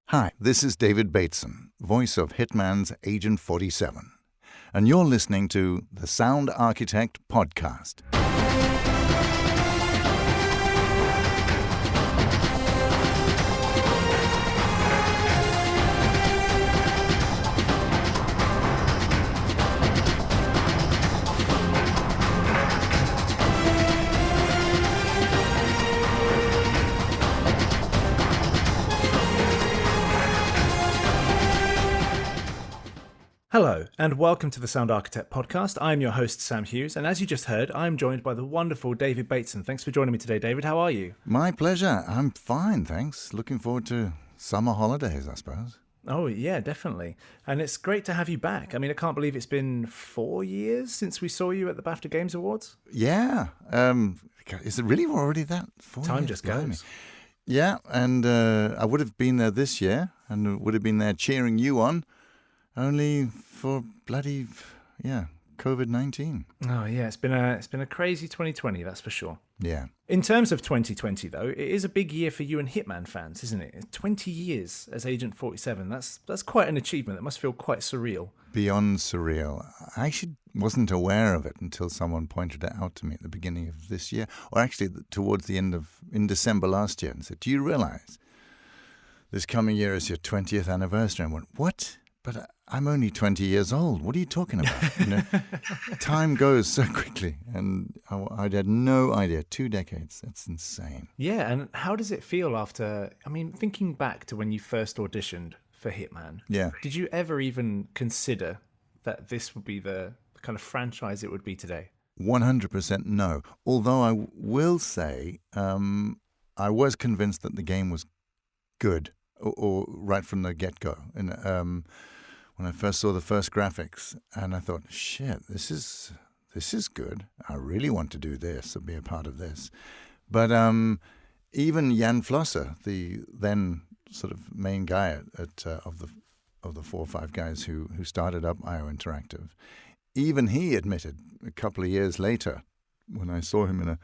Hi, this is David Bateson, voice of Hitman's Agent 47, and you're listening to the Sound Architect Podcast. Hello, and welcome to the Sound Architect Podcast. I'm your host, Sam Hughes, and as you just heard, I'm joined by the wonderful David Bateson. Thanks for joining me today, David. How are you? My pleasure. I'm fine, thanks. Looking forward to summer holidays, I suppose. Oh, yeah, definitely. And it's great to have you back. I mean, I can't believe it's been 4 years since we saw you at the BAFTA Games Awards. Yeah. Is it really already that? 4 Time years? just goes. Yeah, and I would have been there this year, and would have been there cheering you on, only for bloody, COVID-19. Oh, yeah, it's been a crazy 2020, that's for sure. Yeah. In terms of 2020, though, it is a big year for you and Hitman fans, isn't it? 20 years as Agent 47. That's quite an achievement. That must feel quite surreal. Beyond surreal. I actually wasn't aware of it until someone pointed it out to me at the beginning of this year, or actually towards the end in December last year, and said, "Do you realize this coming year is your 20th anniversary?" And I went, "What? But I'm only 20 years old. What are you talking about?" Time goes so quickly, and I had no idea. 2 decades. That's insane. Yeah, and how does it feel after, thinking back to when you first auditioned for Hitman, Yeah. did you ever even consider that this would be the kind of franchise it would be today? 100% no. Although I will say I was convinced that the game was good, or right from the get-go. And when I first saw the first graphics, and I thought, shit, this is good. I really want to do this and be a part of this. But even Jan Flosser, the then sort of main guy of the 4 or 5 guys who started up IO Interactive, even he admitted a couple of years later, when I saw him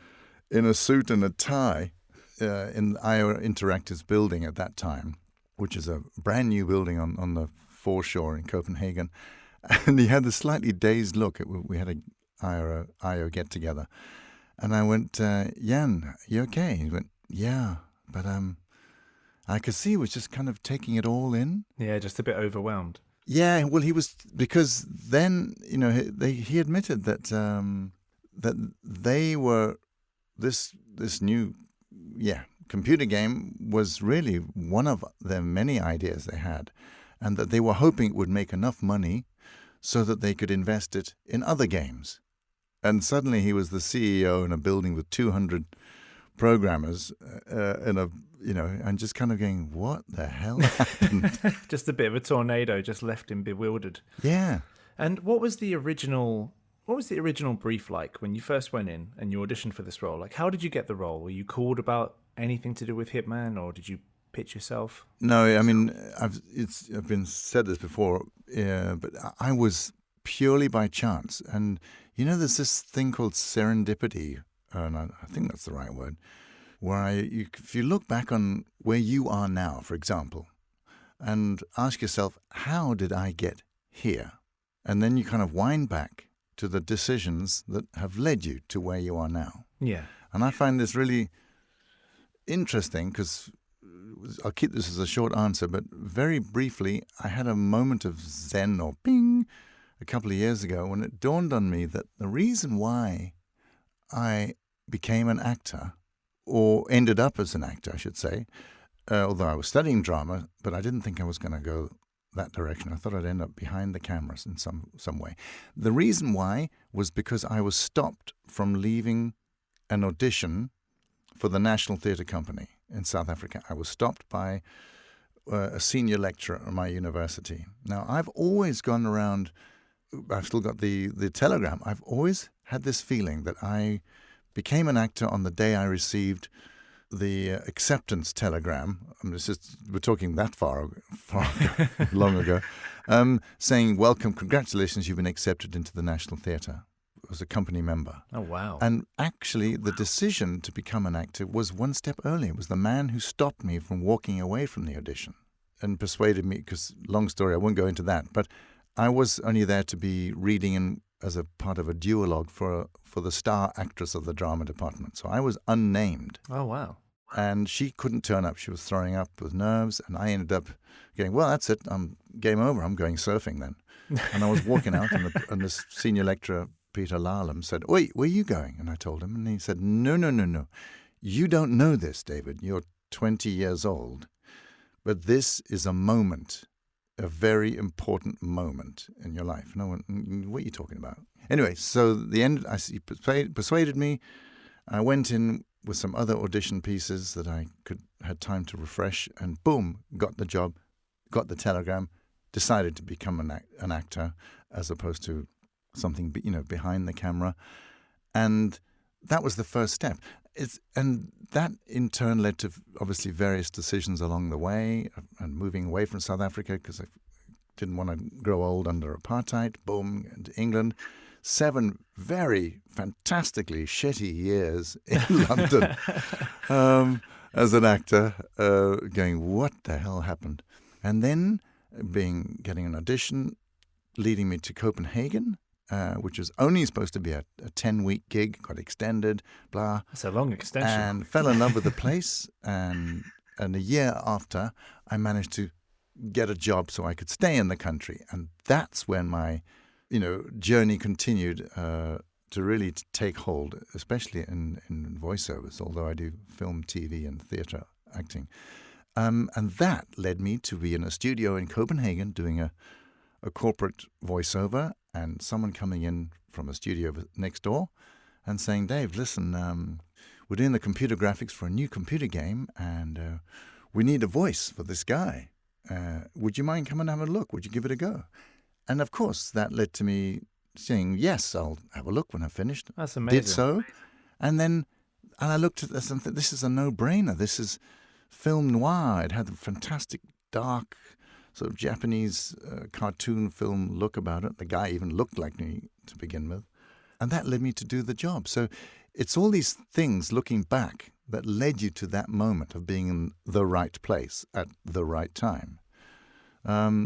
in a suit and a tie in IO Interactive's building at that time, which is a brand new building on the foreshore in Copenhagen, and he had this slightly dazed look. We had a IO get together, and I went, "Jan, you okay?" He went, "Yeah, but I could see he was just kind of taking it all in." Yeah, just a bit overwhelmed. Yeah, well, he was, because then he admitted that that they were this new computer game was really one of the many ideas they had, and that they were hoping it would make enough money so that they could invest it in other games. And suddenly he was the CEO in a building with 200 programmers and just kind of going, what the hell happened? Just a bit of a tornado just left him bewildered. Yeah. And what was the original brief like when you first went in and you auditioned for this role? Like, how did you get the role? Were you called about anything to do with Hitman, or did you pitch yourself? No, I mean, I've been said this before, but I was purely by chance. And there's this thing called serendipity, and I think that's the right word, where if you look back on where you are now, for example, and ask yourself, how did I get here? And then you kind of wind back to the decisions that have led you to where you are now. Yeah. And I find this really interesting, because I'll keep this as a short answer, but very briefly, I had a moment of zen or ping a couple of years ago when it dawned on me that the reason why I became an actor, or ended up as an actor, I should say, although I was studying drama, but I didn't think I was going to go that direction. I thought I'd end up behind the cameras in some way. The reason why was because I was stopped from leaving an audition for the National Theatre Company in South Africa. I was stopped by a senior lecturer at my university. Now, I've always gone around, I've still got the telegram, I've always had this feeling that I became an actor on the day I received the acceptance telegram. We're talking that far ago, long ago, saying, "Welcome, congratulations, you've been accepted into the National Theatre." was a company member. Oh, wow. And actually, the decision to become an actor was one step earlier. It was the man who stopped me from walking away from the audition. and persuaded me, because long story, I won't go into that, but I was only there to be reading in as a part of a duologue for the star actress of the drama department. So I was unnamed. Oh, wow. And she couldn't turn up. She was throwing up with nerves, and I ended up going, well, that's it. I'm game over. I'm going surfing then. And I was walking out, and the senior lecturer, Peter Larlam, said, wait, where are you going? And I told him, and he said, no. You don't know this, David. You're 20 years old. But this is a moment, a very important moment in your life. No one, what are you talking about? Anyway, so the end, he persuaded me. I went in with some other audition pieces that I had time to refresh, and boom, got the job, got the telegram, decided to become an actor as opposed to something behind the camera, and that was the first step. And that in turn led to obviously various decisions along the way, and moving away from South Africa because I didn't want to grow old under apartheid. Boom, into England. 7 very fantastically shitty years in London as an actor, going, what the hell happened? And then getting an audition, leading me to Copenhagen, which was only supposed to be a 10-week gig, got extended, blah. That's a long extension. And fell in love with the place. And a year after, I managed to get a job so I could stay in the country. And that's when my journey continued to really take hold, especially in voiceovers, although I do film, TV, and theatre acting. And that led me to be in a studio in Copenhagen doing a corporate voiceover, and someone coming in from a studio next door and saying, Dave, listen, we're doing the computer graphics for a new computer game, and we need a voice for this guy. Would you mind coming and have a look? Would you give it a go? And of course, that led to me saying, yes, I'll have a look when I've finished. That's amazing. Did so. And I looked at this and thought, this is a no-brainer. This is film noir. It had a fantastic, dark, sort of Japanese cartoon film look about it. The guy even looked like me to begin with. And that led me to do the job. So it's all these things looking back that led you to that moment of being in the right place at the right time.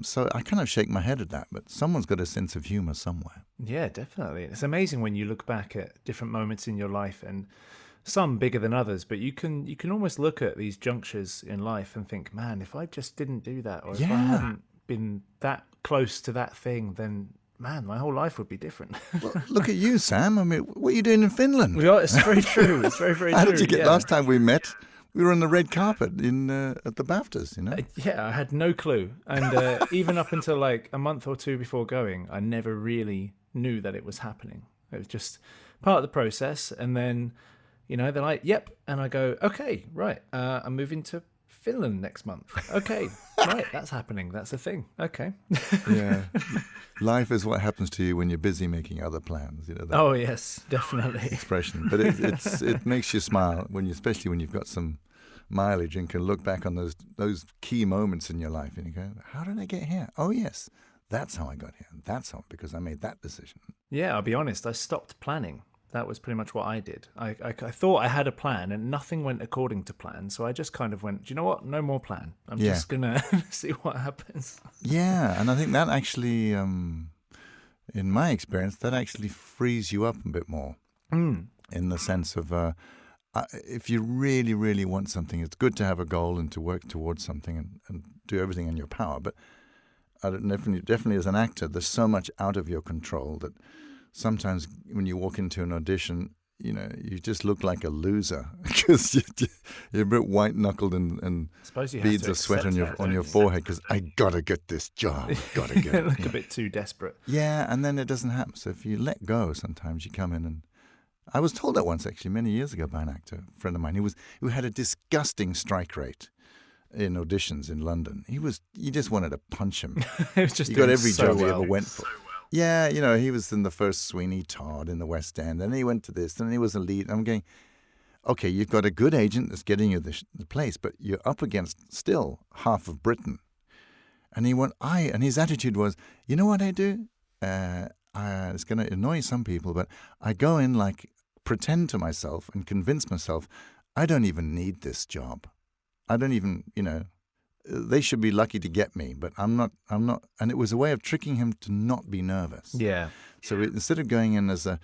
So I kind of shake my head at that, but someone's got a sense of humor somewhere. Yeah, definitely. It's amazing when you look back at different moments in your life, and some bigger than others, but you can almost look at these junctures in life and think, man, if I just didn't do that, or if I hadn't been that close to that thing, then man, my whole life would be different. Well, look at you, Sam. I mean, what are you doing in Finland? Well, it's very true. It's very, very true. How did you get? Last time we met, we were on the red carpet at the BAFTAs, Yeah, I had no clue. And even up until like a month or two before going, I never really knew that it was happening. It was just part of the process. And then, they're like, yep. And I go, okay, right. I'm moving to Finland next month. Okay, right. That's happening. That's a thing. Okay. Yeah. Life is what happens to you when you're busy making other plans. That oh, yes, definitely. Expression. But it makes you smile, especially when you've got some mileage and can look back on those key moments in your life and you go, how did I get here? Oh, yes, that's how I got here. That's how, because I made that decision. Yeah, I'll be honest. I stopped planning. That was pretty much what I did. I thought I had a plan and nothing went according to plan. So I just kind of went, do you know what? No more plan. I'm just going to see what happens. Yeah. And I think that actually, in my experience, that actually frees you up a bit more in the sense of if you really, really want something, it's good to have a goal and to work towards something and do everything in your power. But definitely as an actor, there's so much out of your control that sometimes when you walk into an audition, you just look like a loser because you're a bit white-knuckled and beads of sweat on your forehead because I gotta get this job, gotta get it. Look a bit too desperate. Yeah, and then it doesn't happen. So if you let go, sometimes you come in and I was told that once actually many years ago by an actor, a friend of mine, who had a disgusting strike rate in auditions in London. You just wanted to punch him. He got every job he ever went for. Yeah, he was in the first Sweeney Todd in the West End, and then he went to this, and he was a lead. I'm going, okay, you've got a good agent that's getting you the place, but you're up against still half of Britain. And his attitude was, you know what I do? It's going to annoy some people, but I go in pretend to myself and convince myself I don't even need this job. I don't even, they should be lucky to get me, but I'm not. And it was a way of tricking him to not be nervous. Yeah. So instead of going in as a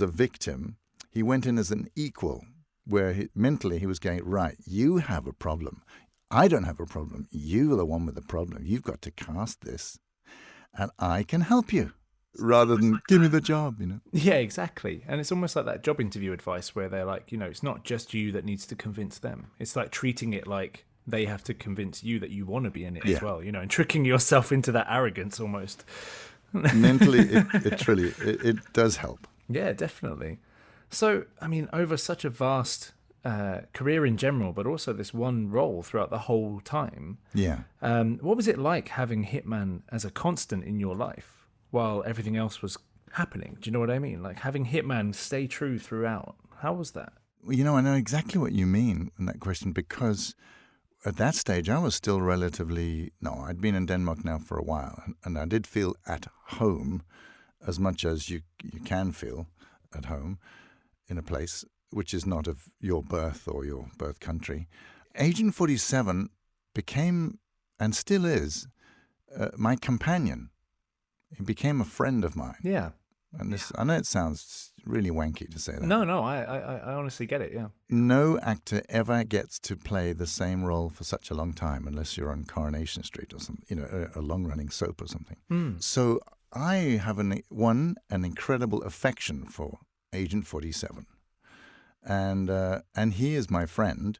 victim, he went in as an equal, where mentally he was going, right, you have a problem. I don't have a problem. You're the one with the problem. You've got to cast this, and I can help you, rather than give me the job, Yeah, exactly. And it's almost like that job interview advice where they're like, it's not just you that needs to convince them. It's like treating it like they have to convince you that you want to be in it as well, and tricking yourself into that arrogance almost. Mentally, it does help. Yeah, definitely. So, I mean, over such a vast career in general, but also this one role throughout the whole time. Yeah. What was it like having Hitman as a constant in your life while everything else was happening? Do you know what I mean? Like having Hitman stay true throughout. How was that? Well, I know exactly what you mean in that question, because at that stage I was still I'd been in Denmark now for a while, and I did feel at home as much as you can feel at home in a place which is not of your birth or your birth country. Agent 47 became, and still is, my companion. He became a friend of mine. Yeah. And this, I know it sounds really wanky to say that. No, I honestly get it, yeah. No actor ever gets to play the same role for such a long time unless you're on Coronation Street or something, a long-running soap or something. So I have an incredible affection for Agent 47. And he is my friend.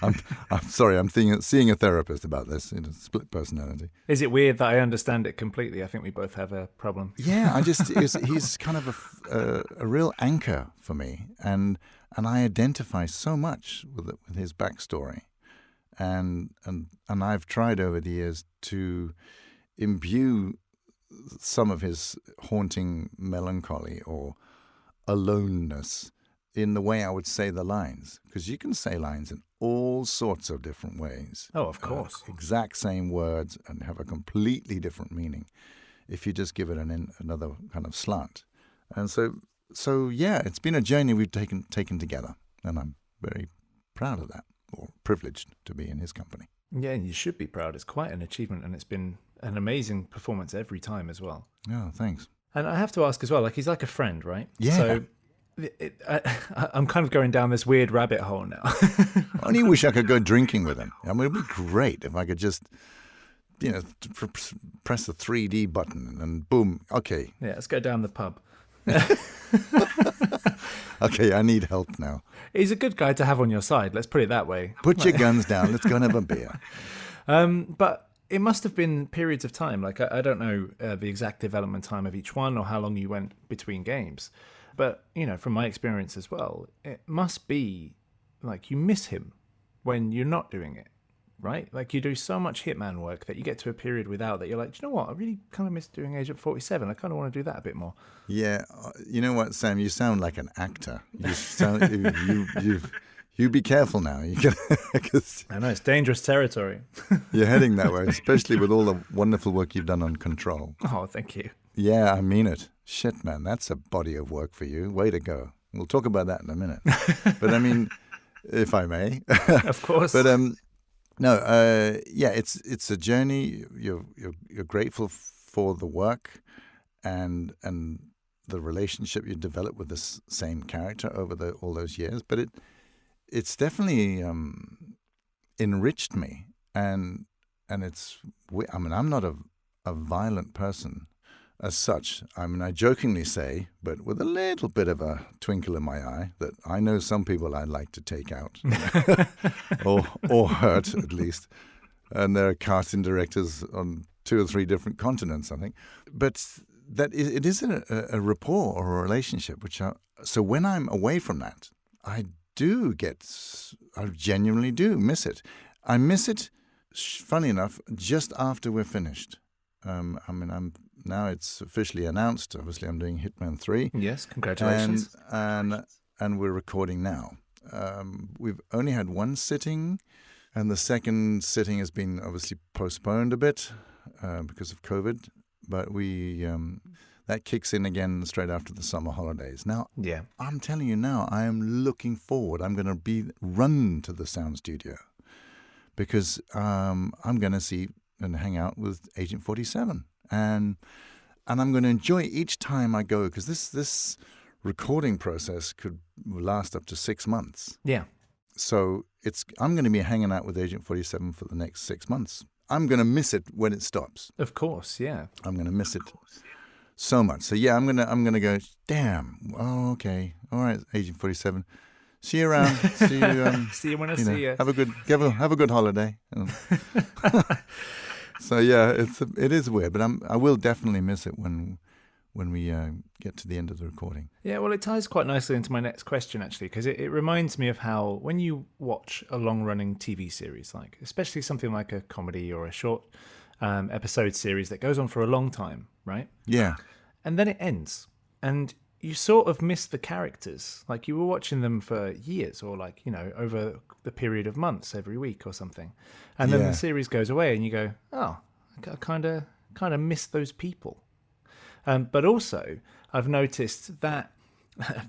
I'm sorry, I'm seeing a therapist about this, split personality. Is it weird that I understand it completely? I think we both have a problem. Yeah, he's kind of a real anchor for me, and I identify so much with his backstory, and I've tried over the years to imbue some of his haunting melancholy or aloneness in the way I would say the lines, because you can say lines in all sorts of different ways. Oh, of course. Exact same words and have a completely different meaning if you just give it another kind of slant. And so yeah, it's been a journey we've taken together, and I'm very proud of that, or privileged to be in his company. Yeah, and you should be proud. It's quite an achievement, and it's been an amazing performance every time as well. Oh, thanks. And I have to ask as well, he's like a friend, right? Yeah. So I'm kind of going down this weird rabbit hole now. I only wish I could go drinking with him. I mean, it would be great if I could just, press the 3D button and boom, okay. Yeah, let's go down the pub. Okay, I need help now. He's a good guy to have on your side, let's put it that way. Put your guns down, let's go and have a beer. But it must have been periods of time. Like, I don't know the exact development time of each one or how long you went between games. But, from my experience as well, it must be like you miss him when you're not doing it, right? Like you do so much Hitman work that you get to a period without that. You're like, do you know what? I really kind of miss doing Agent 47. I kind of want to do that a bit more. Yeah. You know what, Sam? You sound like an actor. You sound, you be careful now. I know, it's dangerous territory. You're heading that way, especially with all the wonderful work you've done on Control. Oh, thank you. Yeah, I mean it. Shit, man, that's a body of work for you. Way to go. We'll talk about that in a minute. But I mean, if I may. Of course. But it's a journey. You're grateful for the work and the relationship you develop with this same character over all those years. But it's definitely enriched me, and it's. I mean, I'm not a violent person as such. I mean, I jokingly say, but with a little bit of a twinkle in my eye, that I know some people I'd like to take out or hurt at least. And there are casting directors on 2 or 3 different continents, I think. But that it is a rapport or a relationship. So when I'm away from that, I genuinely do miss it. I miss it, funny enough, just after we're finished. Now it's officially announced. Obviously, I'm doing Hitman 3. Yes, congratulations. And we're recording now. We've only had one sitting, and the second sitting has been obviously postponed a bit because of COVID. But that kicks in again straight after the summer holidays. Now, yeah, I'm telling you now, I am looking forward. I'm going to run to the sound studio because I'm going to see and hang out with Agent 47. And I'm going to enjoy each time I go, because this recording process could last up to 6 months. Yeah. So I'm going to be hanging out with Agent 47 for the next 6 months. I'm going to miss it when it stops. Of course, yeah. I'm going to miss it so much. So yeah, I'm gonna go. Damn. Oh, okay. All right, Agent 47. See you around. See you. See you when I see you. Have a good holiday. So yeah, it is weird, but I will definitely miss it when we get to the end of the recording. Yeah, well, it ties quite nicely into my next question, actually, because it reminds me of how when you watch a long-running TV series, like especially something like a comedy or a short episode series that goes on for a long time, right? Yeah. And then it ends, and you sort of miss the characters. Like you were watching them for years, or like, over the period of months, every week or something. And then the series goes away, and you go, oh, I kind of miss those people. But also, I've noticed that,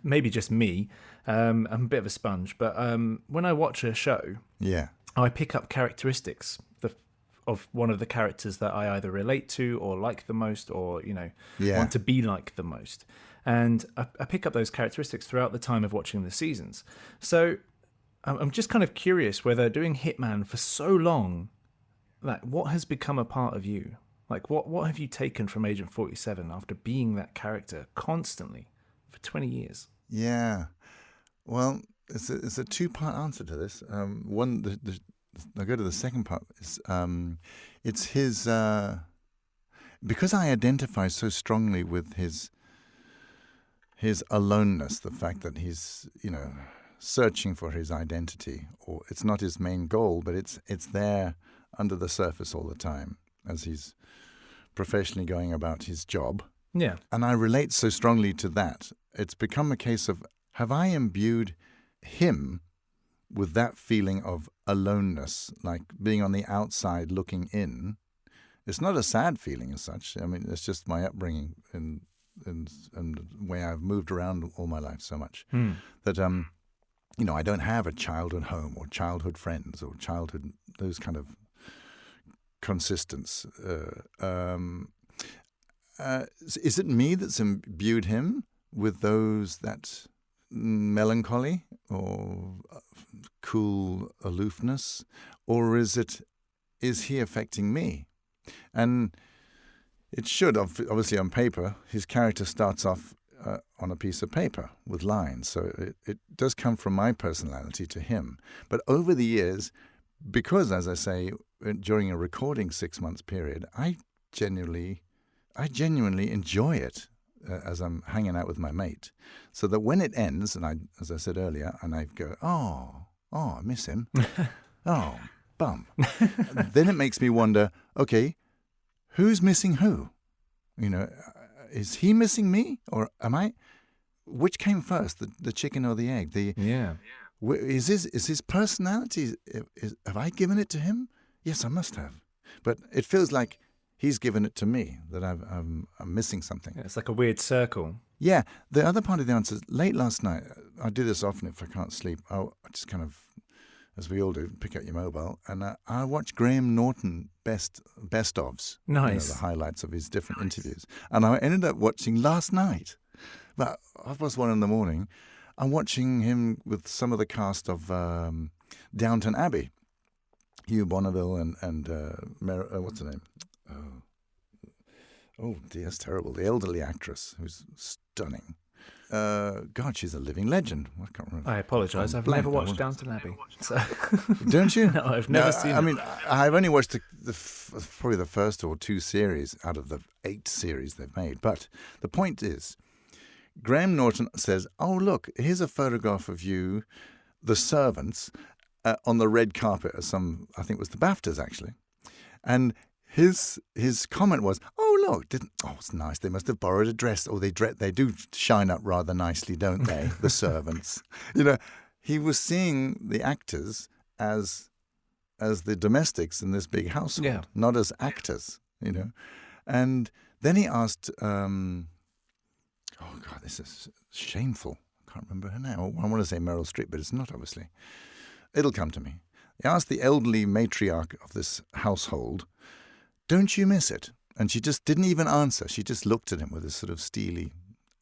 maybe just me, I'm a bit of a sponge, but when I watch a show, I pick up characteristics of one of the characters that I either relate to or like the most, or, want to be like the most. And I pick up those characteristics throughout the time of watching the seasons. So I'm just kind of curious whether doing Hitman for so long, like what has become a part of you? Like, what have you taken from Agent 47 after being that character constantly for 20 years? Yeah. Well, it's a two-part answer to this. One, I'll go to the second part. It's his... because I identify so strongly with his aloneness, the fact that he's, searching for his identity, or it's not his main goal, but it's there under the surface all the time as he's professionally going about his job. Yeah. And I relate so strongly to that. It's become a case of, have I imbued him with that feeling of aloneness, like being on the outside looking in? It's not a sad feeling as such. I mean, it's just my upbringing and the way I've moved around all my life so much that, I don't have a childhood home or childhood friends or those kind of consistence. Is it me that's imbued him with that melancholy or cool aloofness, or is he affecting me? And it should, obviously on paper, his character starts off on a piece of paper with lines, so it does come from my personality to him. But over the years, because, as I say, during a recording 6 months period, I genuinely enjoy it as I'm hanging out with my mate. So that when it ends, and as I said earlier, and I go, oh, I miss him. Oh, bum. Then it makes me wonder, okay, who's missing who? Is he missing me, or am I? Which came first, the chicken or the egg? Is his personality? Have I given it to him? Yes, I must have. But it feels like he's given it to me, that I'm missing something. Yeah, it's like a weird circle. Yeah. The other part of the answer is, late last night, I do this often if I can't sleep. I just kind of, as we all do, pick up your mobile, and I watch Graham Norton best-ofs. Nice. The highlights of his different interviews. And I ended up watching last night, about 1:30 a.m, I'm watching him with some of the cast of Downton Abbey. Hugh Bonneville and what's her name? Oh dear, that's terrible. The elderly actress who's stunning. God, she's a living legend. I can't remember. I apologise. I've never watched Downton Abbey. So. Don't you? No, I've never seen it. I mean, I've only watched probably the first or two series out of the 8 series they've made. But the point is, Graham Norton says, oh, look, here's a photograph of you, the servants, on the red carpet at I think it was the BAFTAs, actually. And his comment was, oh, look, it's nice. They must have borrowed a dress. Or they do shine up rather nicely, don't they, the servants? He was seeing the actors as the domestics in this big household, not as actors, And then he asked, oh, God, this is shameful. I can't remember her name. I want to say Meryl Streep, but it's not, obviously. It'll come to me. He asked the elderly matriarch of this household, "Don't you miss it?" And she just didn't even answer. She just looked at him with this sort of steely,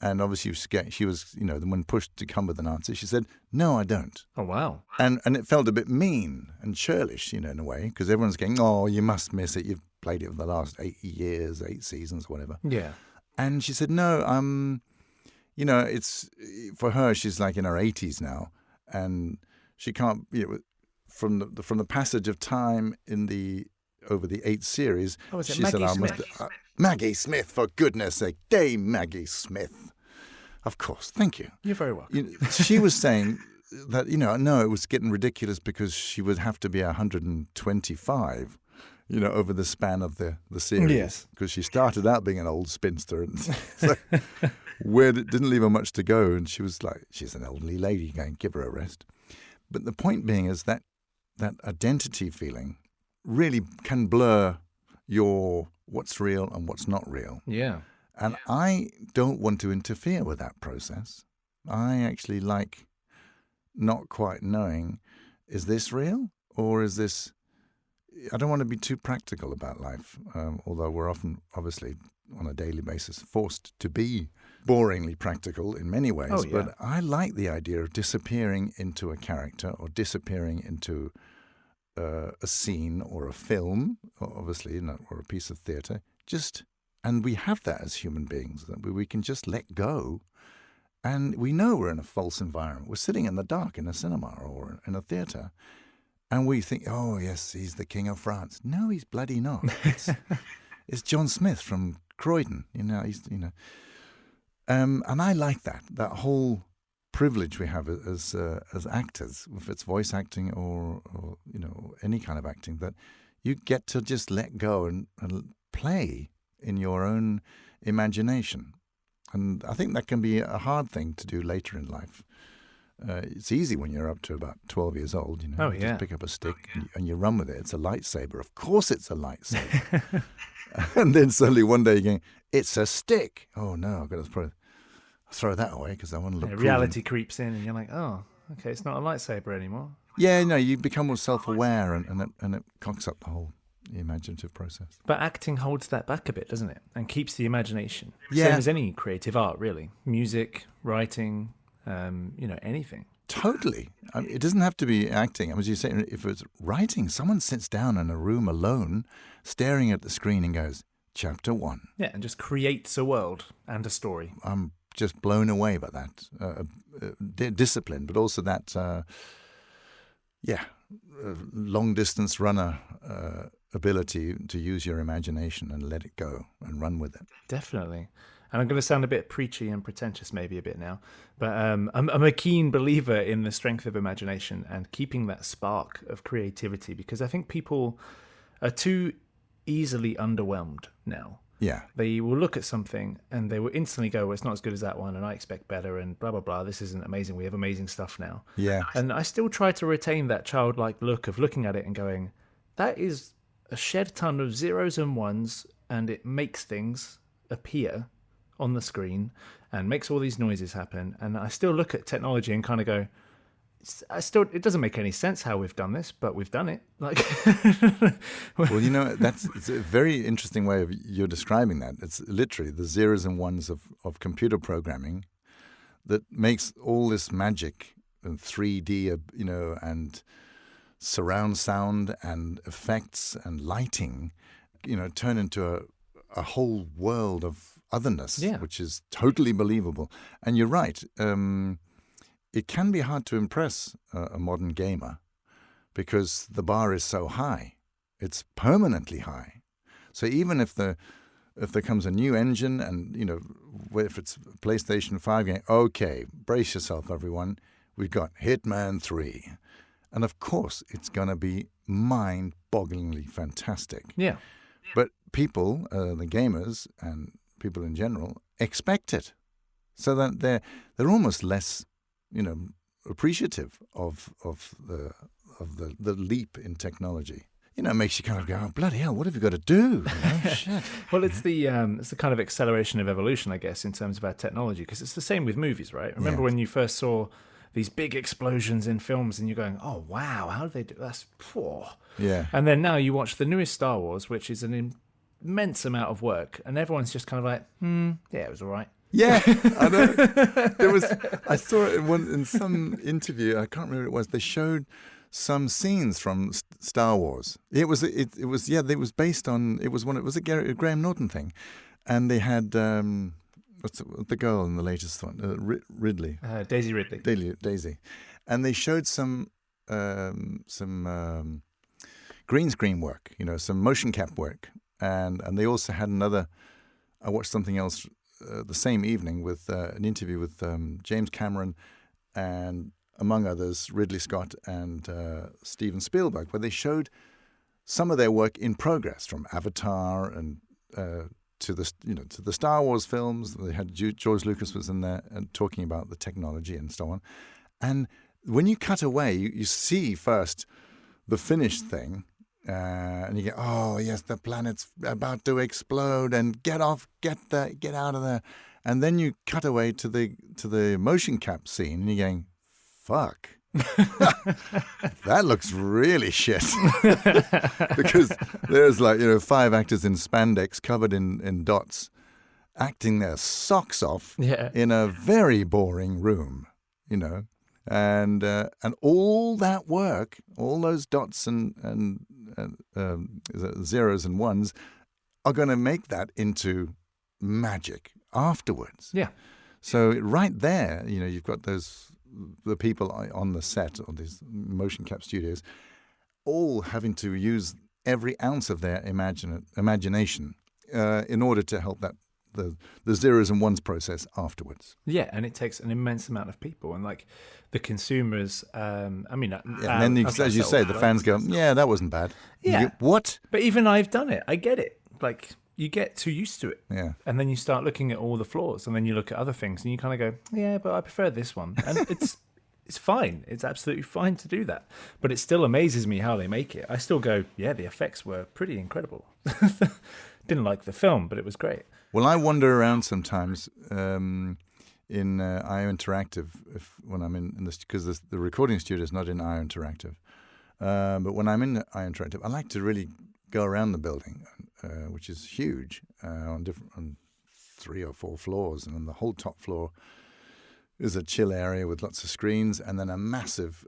and obviously she was, when pushed to come with an answer, she said, "No, I don't." Oh, wow. And it felt a bit mean and churlish, in a way, because everyone's going, "Oh, you must miss it. You've played it for the last 8 years, 8 seasons, whatever." Yeah. And she said, "No, it's for her. She's like in her 80s now, and she can't, from the passage of time over the 8th series." Oh, is it she Maggie said, Smith? Maggie Smith, for goodness sake, Dame Maggie Smith. Of course, thank you. You're very welcome. She was saying that, no, it was getting ridiculous because she would have to be 125, over the span of the series. Yes. Because she started out being an old spinster and so where it didn't leave her much to go. And she was like, she's an elderly lady, going, give her a rest. But the point being is that identity feeling really can blur your what's real and what's not real. Yeah. And I don't want to interfere with that process. I actually like not quite knowing, is this real or is this... I don't want to be too practical about life, although we're often, obviously, on a daily basis, forced to be boringly practical in many ways. Oh, yeah. But I like the idea of disappearing into a character or disappearing into a scene or a film, obviously, or a piece of theatre. And we have that as human beings, that we can just let go. And we know we're in a false environment. We're sitting in the dark in a cinema or in a theatre. And we think, oh, yes, he's the King of France. No, he's bloody not. It's John Smith from Croydon, And I like that whole privilege we have as actors, if it's voice acting or any kind of acting, that you get to just let go and play in your own imagination. And I think that can be a hard thing to do later in life. It's easy when you're up to about 12 years old, Oh, you yeah. just pick up a stick and you run with it. It's a lightsaber. Of course it's a lightsaber. And then suddenly one day you're going, it's a stick. Oh, no, I've got to throw that away because I want to look cool. Reality creeps in and you're like, oh, okay, it's not a lightsaber anymore. Yeah, no, you become more self-aware and it cocks up the whole imaginative process. But acting holds that back a bit, doesn't it? And keeps the imagination. Yeah. Same as any creative art, really. Music, writing, anything. Totally. I mean, it doesn't have to be acting. As you say, if it's writing, someone sits down in a room alone, staring at the screen and goes, chapter 1. Yeah, and just creates a world and a story. I'm just blown away by that discipline, but also that, long-distance runner ability to use your imagination and let it go and run with it. Definitely. And I'm going to sound a bit preachy and pretentious maybe a bit now, but I'm a keen believer in the strength of imagination and keeping that spark of creativity, because I think people are too easily underwhelmed now. Yeah. They will look at something and they will instantly go, well, it's not as good as that one and I expect better and blah, blah, blah. This isn't amazing. We have amazing stuff now. Yeah. And I still try to retain that childlike look of looking at it and going, that is a shed ton of zeros and ones, and it makes things appear on the screen and makes all these noises happen. And I still look at technology and kind of go, it doesn't make any sense how we've done this, but we've done it. Like, well, it's a very interesting way of you're describing that. It's literally the zeros and ones of computer programming that makes all this magic and 3D, and surround sound and effects and lighting, turn into a whole world of otherness, which is totally believable. And you're right. It can be hard to impress a modern gamer because the bar is so high. It's permanently high. So even if there comes a new engine and, if it's a PlayStation 5 game, okay, brace yourself, everyone. We've got Hitman 3. And of course, it's going to be mind-bogglingly fantastic. Yeah. But people, the gamers and people in general, expect it. So that they're almost less appreciative of the leap in technology. It makes you kind of go, oh, bloody hell, what have you got to do? Shit. Well, it's the kind of acceleration of evolution, I guess, in terms of our technology, because it's the same with movies, right? Remember when you first saw these big explosions in films, and you're going, oh wow, how do they do that's Yeah. And then now you watch the newest Star Wars, which is an immense amount of work, and everyone's just kind of like, yeah, it was all right. Yeah, I know. I saw it in some interview. I can't remember what it was. They showed some scenes from Star Wars. It was based on. It was a Graham Norton thing, and they had what's the girl in the latest one? Ridley. Daisy Ridley. Daisy, and they showed some green screen work. Some motion cap work, and they also had another. I watched something else. The same evening with an interview with James Cameron and, among others, Ridley Scott and Steven Spielberg, where they showed some of their work in progress, from Avatar and to the Star Wars films. They had George Lucas was in there and talking about the technology and so on. And when you cut away, you see first the finished thing. And you get, oh yes, the planet's about to explode, and get out of there. And then you cut away to the motion cap scene, and you're going, fuck, that looks really shit. Because there's 5 actors in spandex covered in dots, acting their socks off in a very boring room, And all that work, all those dots and zeros and ones, are going to make that into magic afterwards. Yeah. So right there, you've got the people on the set of these motion cap studios, all having to use every ounce of their imagination in order to help that. The zeros and ones process afterwards. Yeah, and it takes an immense amount of people, and the consumers. And then, as you say, the fans go, "Yeah, that wasn't bad." Yeah, what? But even I've done it. I get it. You get too used to it. Yeah, and then you start looking at all the flaws, and then you look at other things, and you kind of go, "Yeah, but I prefer this one," and it's fine. It's absolutely fine to do that. But it still amazes me how they make it. I still go, "Yeah, the effects were pretty incredible." Didn't like the film, but it was great. Well, I wander around sometimes in IO Interactive when I'm in this, because the recording studio is not in IO Interactive. But when I'm in IO Interactive, I like to really go around the building, which is huge, on 3 or 4 floors, and on the whole top floor is a chill area with lots of screens, and then a massive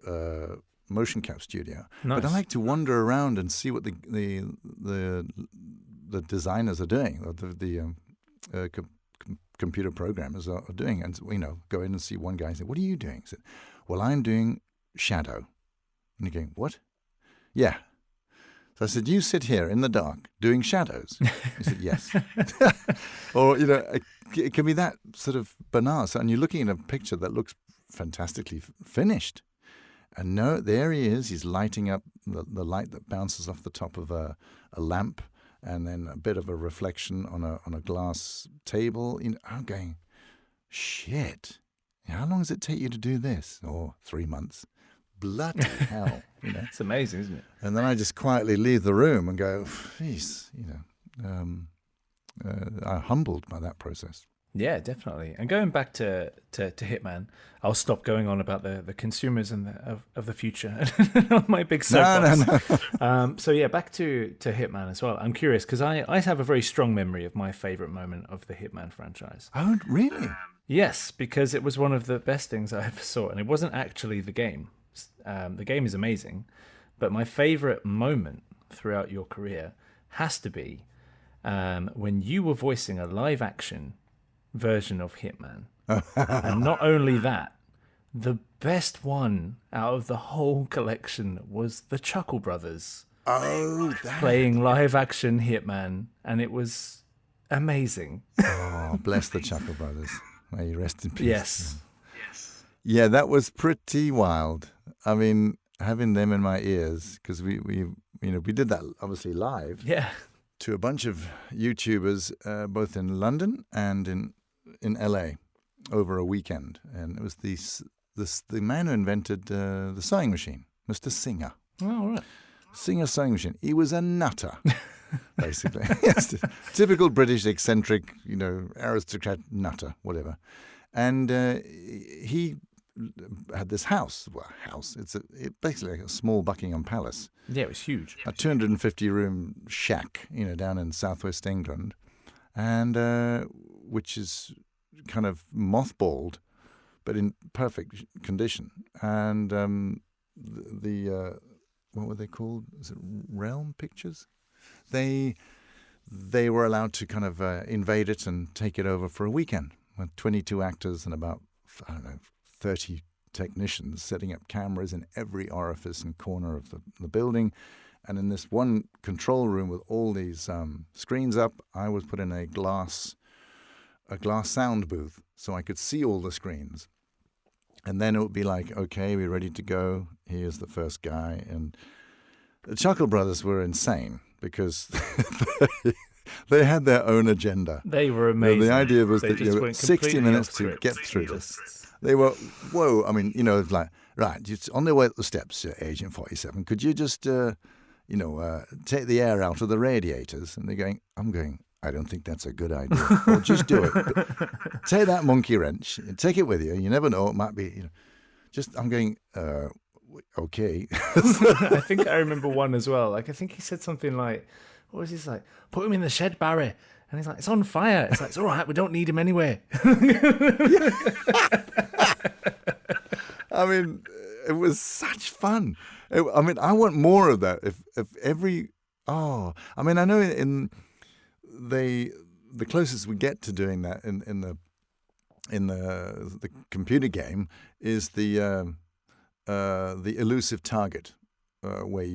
motion cap studio. Nice. But I like to wander around and see what the designers are doing, or the computer programmers are doing, and go in and see one guy and say, "What are you doing?" He said, "Well, I'm doing shadow." And you're going, "What?" "Yeah." So I said, "You sit here in the dark doing shadows?" He said, "Yes." Or it can be that sort of banal. And you're looking at a picture that looks fantastically finished, and no, there he is. He's lighting up the light that bounces off the top of a lamp, and then a bit of a reflection on a glass table. I'm going, shit. How long does it take you to do this? Or 3 months. Bloody hell. It's amazing, isn't it? And then I just quietly leave the room and go, geez, I'm humbled by that process. Yeah, definitely. And going back to Hitman, I'll stop going on about the consumers and of the future. My big soapbox. No. So yeah, back to Hitman as well. I'm curious because I have a very strong memory of my favorite moment of the Hitman franchise. Oh, really? Yes, because it was one of the best things I ever saw, and it wasn't actually the game. The game is amazing, but my favorite moment throughout your career has to be when you were voicing a live action version of Hitman. And not only that, the best one out of the whole collection was the Chuckle Brothers playing live action Hitman, and it was amazing. Oh, bless the Chuckle Brothers. May you rest in peace. Yes. Yeah, that was pretty wild. I mean, having them in my ears, because we did that obviously live. Yeah. To a bunch of YouTubers, both in London and in LA, over a weekend, and it was the man who invented the sewing machine, Mr. Singer. Oh, all right. Singer sewing machine. He was a nutter, basically. Yes, typical British eccentric, aristocrat nutter, whatever. And he had this house. Well, it's basically like a small Buckingham Palace. Yeah, it was huge. A 250-room shack, down in southwest England, and which is kind of mothballed, but in perfect condition. And the what were they called? Is it Realm Pictures? They were allowed to kind of invade it and take it over for a weekend with 22 actors and about, 30 technicians setting up cameras in every orifice and corner of the building. And in this one control room with all these screens up, I was put in a glass sound booth so I could see all the screens. And then it would be like, okay, we're ready to go. Here's the first guy. And the Chuckle Brothers were insane because they had their own agenda. They were amazing. The idea was they that 60 minutes to get through this. They were, whoa, I mean, it's like, right, it's on their way up the steps, Agent 47. Could you just, take the air out of the radiators? And they're going, I don't think that's a good idea. Or just do it. But take that monkey wrench, take it with you. You never know, it might be, I'm going, okay. I think I remember one as well. Like, I think he said something like, what was he like? Put him in the shed, Barry. And he's like, it's on fire. It's like, it's all right, we don't need him anyway. I mean, it was such fun. I want more of that. If every, I know in the closest we get to doing that in the computer game is the elusive target, where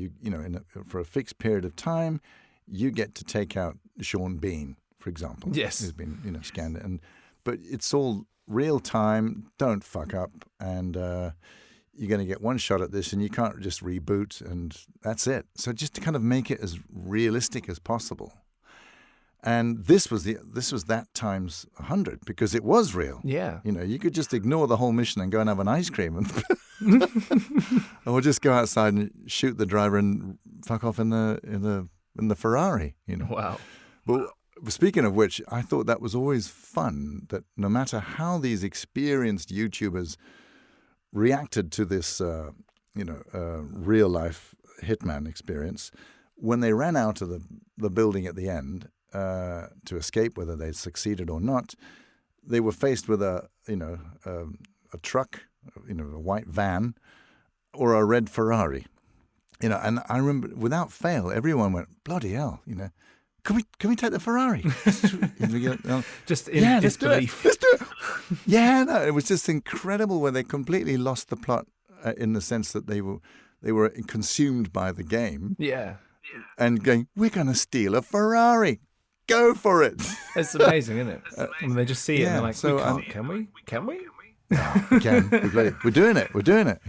for a fixed period of time, you get to take out Sean Bean, for example. Yes, who's been scanned, but it's all real time. Don't fuck up, and you're going to get one shot at this, and you can't just reboot, and that's it. So just to kind of make it as realistic as possible. And this was that times 100 because it was real. Yeah. You could just ignore the whole mission and go and have an ice cream, or just go outside and shoot the driver and fuck off in the Ferrari. Wow. But speaking of which, I thought that was always fun. That no matter how these experienced YouTubers reacted to this, real life Hitman experience, when they ran out of the building at the end. To escape, whether they succeeded or not, they were faced with a truck, a white van, or a red Ferrari, And I remember, without fail, everyone went, "Bloody hell!" Can we take the Ferrari? Just in disbelief. Let's do it. Yeah, no, it was just incredible where they completely lost the plot in the sense that they were consumed by the game. Yeah. And going, we're going to steal a Ferrari. Go for it. It's amazing, isn't it? And they just see it and they're like, so, we can't, can we? Can we? No, we can. We're doing it. We're doing it.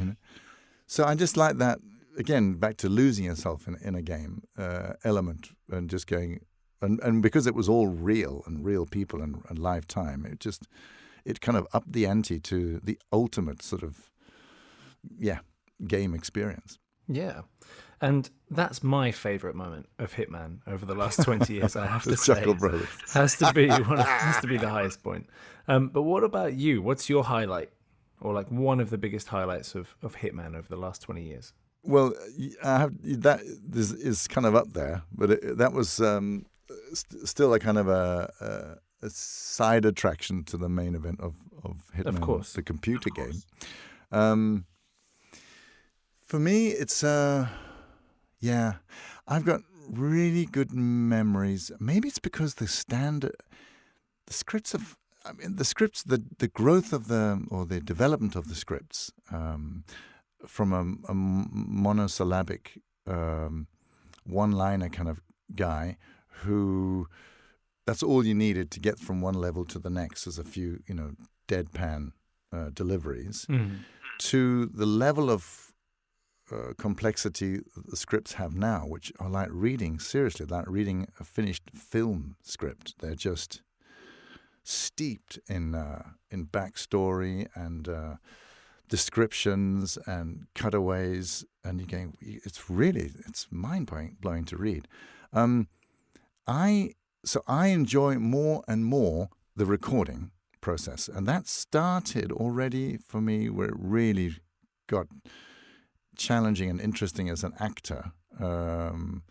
So I just like that, again, back to losing yourself in a game element and just going, and because it was all real and real people and live time, it kind of upped the ante to the ultimate sort of, game experience. Yeah. And that's my favourite moment of Hitman over the last 20 years, I have to say. Chuckle Brothers. Has to be the highest point. But what about you? What's your highlight? Or like one of the biggest highlights of Hitman over the last 20 years? Well, I have that is kind of up there, but that was still a kind of a side attraction to the main event of Hitman, of course, the computer game. For me, it's I've got really good memories. Maybe it's because the growth of the development of the scripts from a monosyllabic one-liner kind of guy who that's all you needed to get from one level to the next as a few, deadpan deliveries to the level of complexity the scripts have now, which are like reading a finished film script. They're just steeped in backstory and descriptions and cutaways, and you're going, it's mind-blowing to read. I enjoy more and more the recording process. And that started already for me where it really got challenging and interesting as an actor from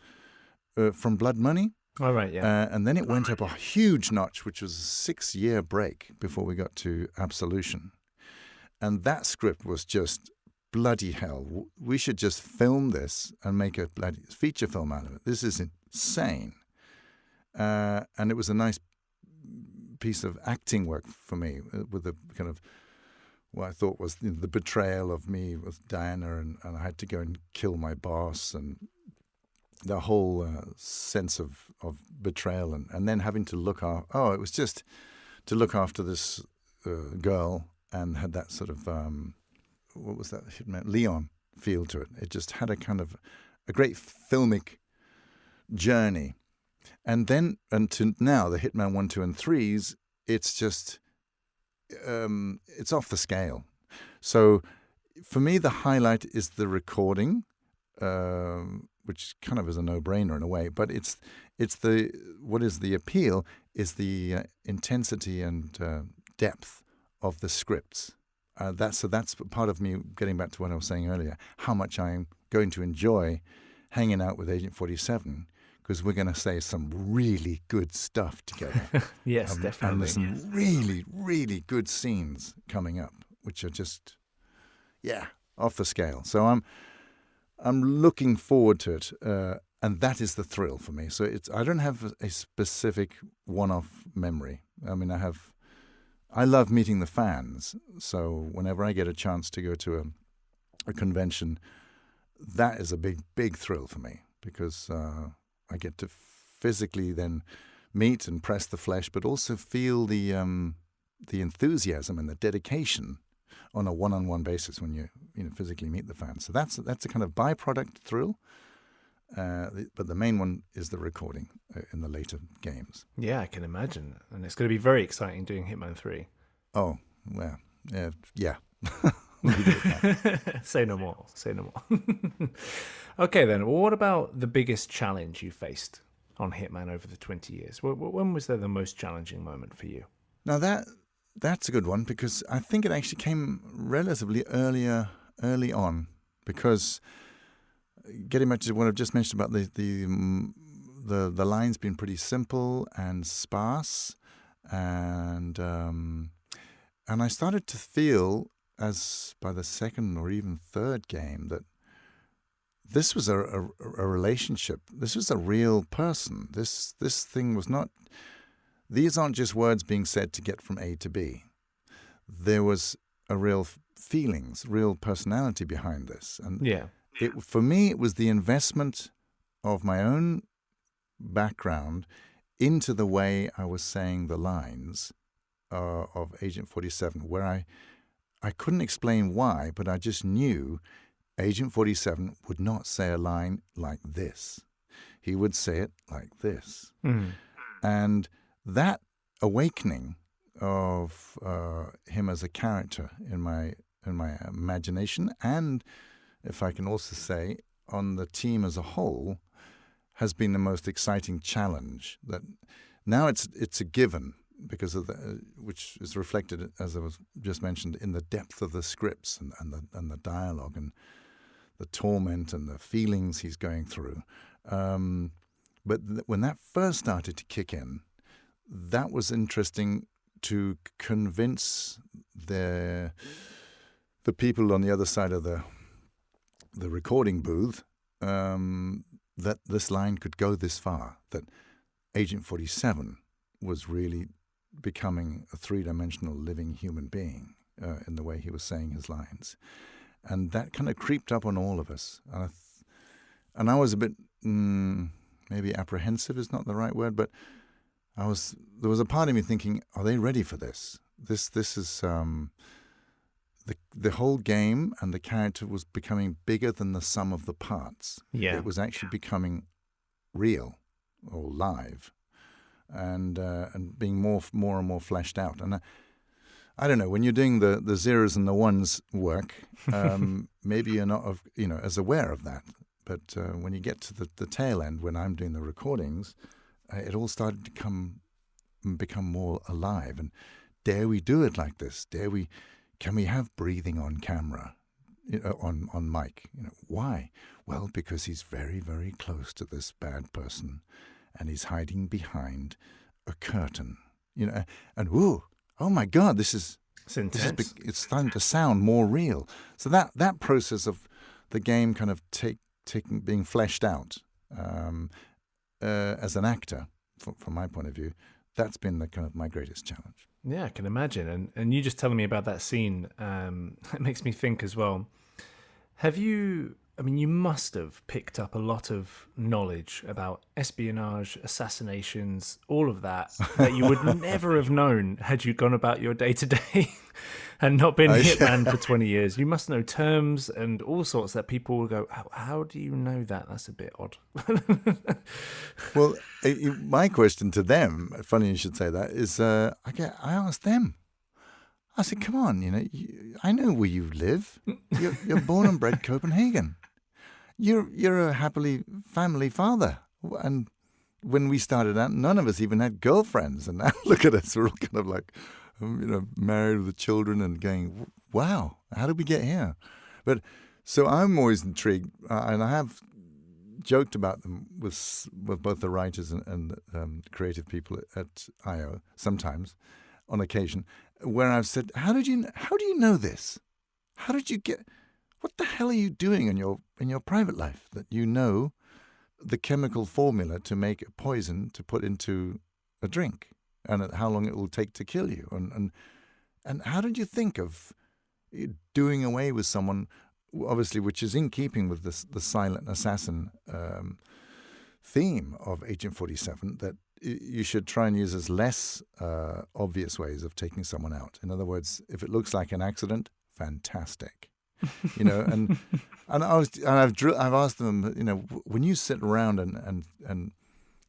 Blood Money. All right, yeah. And then it went up a huge notch, which was a 6-year break before we got to Absolution. And that script was just bloody hell. We should just film this and make a bloody feature film out of it. This is insane. And it was a nice piece of acting work for me with the kind of what I thought was the betrayal of me with Diana, and I had to go and kill my boss, and the whole sense of betrayal, and then having to look after, it was just to look after this girl, and had that sort of, what was that, Hitman? Leon feel to it. It just had a kind of a great filmic journey. And then, to now, the Hitman 1, 2, and 3s, it's just, it's off the scale. So for me, the highlight is the recording, which kind of is a no-brainer in a way, but it's what is the appeal is the intensity and depth of the scripts. That's part of me getting back to what I was saying earlier, how much I'm going to enjoy hanging out with Agent 47, because we're going to say some really good stuff together. Yes, definitely. And there's some really, really good scenes coming up, which are just, off the scale. So I'm looking forward to it, and that is the thrill for me. So I don't have a specific one-off memory. I mean, I love meeting the fans. So whenever I get a chance to go to a convention, that is a big, big thrill for me, because I get to physically then meet and press the flesh, but also feel the enthusiasm and the dedication on a one-on-one basis when you physically meet the fans. So that's a kind of byproduct thrill. But the main one is the recording in the later games. Yeah, I can imagine. And it's going to be very exciting doing Hitman 3. Oh, well, yeah. Say no more. Say no more. Okay, then. Well, what about the biggest challenge you faced on Hitman over the 20 years? When was there the most challenging moment for you? Now, that's a good one, because I think it actually came relatively early on, because getting back to what I've just mentioned about the lines being pretty simple and sparse, and I started to feel, as by the second or even third game, that this was a relationship. This was a real person. This thing was not. These aren't just words being said to get from A to B. There was a real feelings, real personality behind this, and for me, it was the investment of my own background into the way I was saying the lines of Agent 47, where I couldn't explain why, but I just knew Agent 47 would not say a line like this. He would say it like this. Mm. And that awakening of him as a character in my imagination, and if I can also say on the team as a whole, has been the most exciting challenge. That now it's a given, because of which is reflected, as I was just mentioned, in the depth of the scripts and the dialogue and the torment and the feelings he's going through. But when that first started to kick in, that was interesting to convince the people on the other side of the recording booth that this line could go this far, that Agent 47 was really becoming a three-dimensional living human being in the way he was saying his lines. And that kind of creeped up on all of us. And I was a bit, maybe apprehensive is not the right word, but there was a part of me thinking, are they ready for this? This is the whole game, and the character was becoming bigger than the sum of the parts. Yeah. It was actually becoming real or live, and being more and more fleshed out. And I don't know, when you're doing the zeros and the ones work, maybe you're not as aware of that. But when you get to the tail end, when I'm doing the recordings, it all started to become more alive. And dare we do it like this? Can we have breathing on camera, on mic? Why? Well, because he's very, very close to this bad person, and he's hiding behind a curtain, and oh my God, it's starting to sound more real. So that process of the game kind of being fleshed out as an actor, from my point of view, that's been the kind of my greatest challenge. Yeah, I can imagine. And you just telling me about that scene, it makes me think as well. You must have picked up a lot of knowledge about espionage, assassinations, all of that you would never have known had you gone about your day-to-day and not been hitman for 20 years. You must know terms and all sorts that people will go, how do you know that? That's a bit odd. Well, my question to them, funny you should say that, is I asked them. I said, come on, I know where you live. You're born and bred Copenhagen. You're a happily family father. And when we started out, none of us even had girlfriends. And now look at us. We're all kind of like, married with children and going, wow, how did we get here? But so I'm always intrigued. And I have joked about them with both the writers and creative people at IO sometimes, on occasion, where I've said, how do you know this? How did you get? What the hell are you doing in your private life that you know the chemical formula to make a poison to put into a drink, and how long it will take to kill you, and how did you think of doing away with someone, obviously, which is in keeping with the silent assassin theme of Agent 47, that you should try and use as less obvious ways of taking someone out. In other words, if it looks like an accident, fantastic. And I've asked them, when you sit around and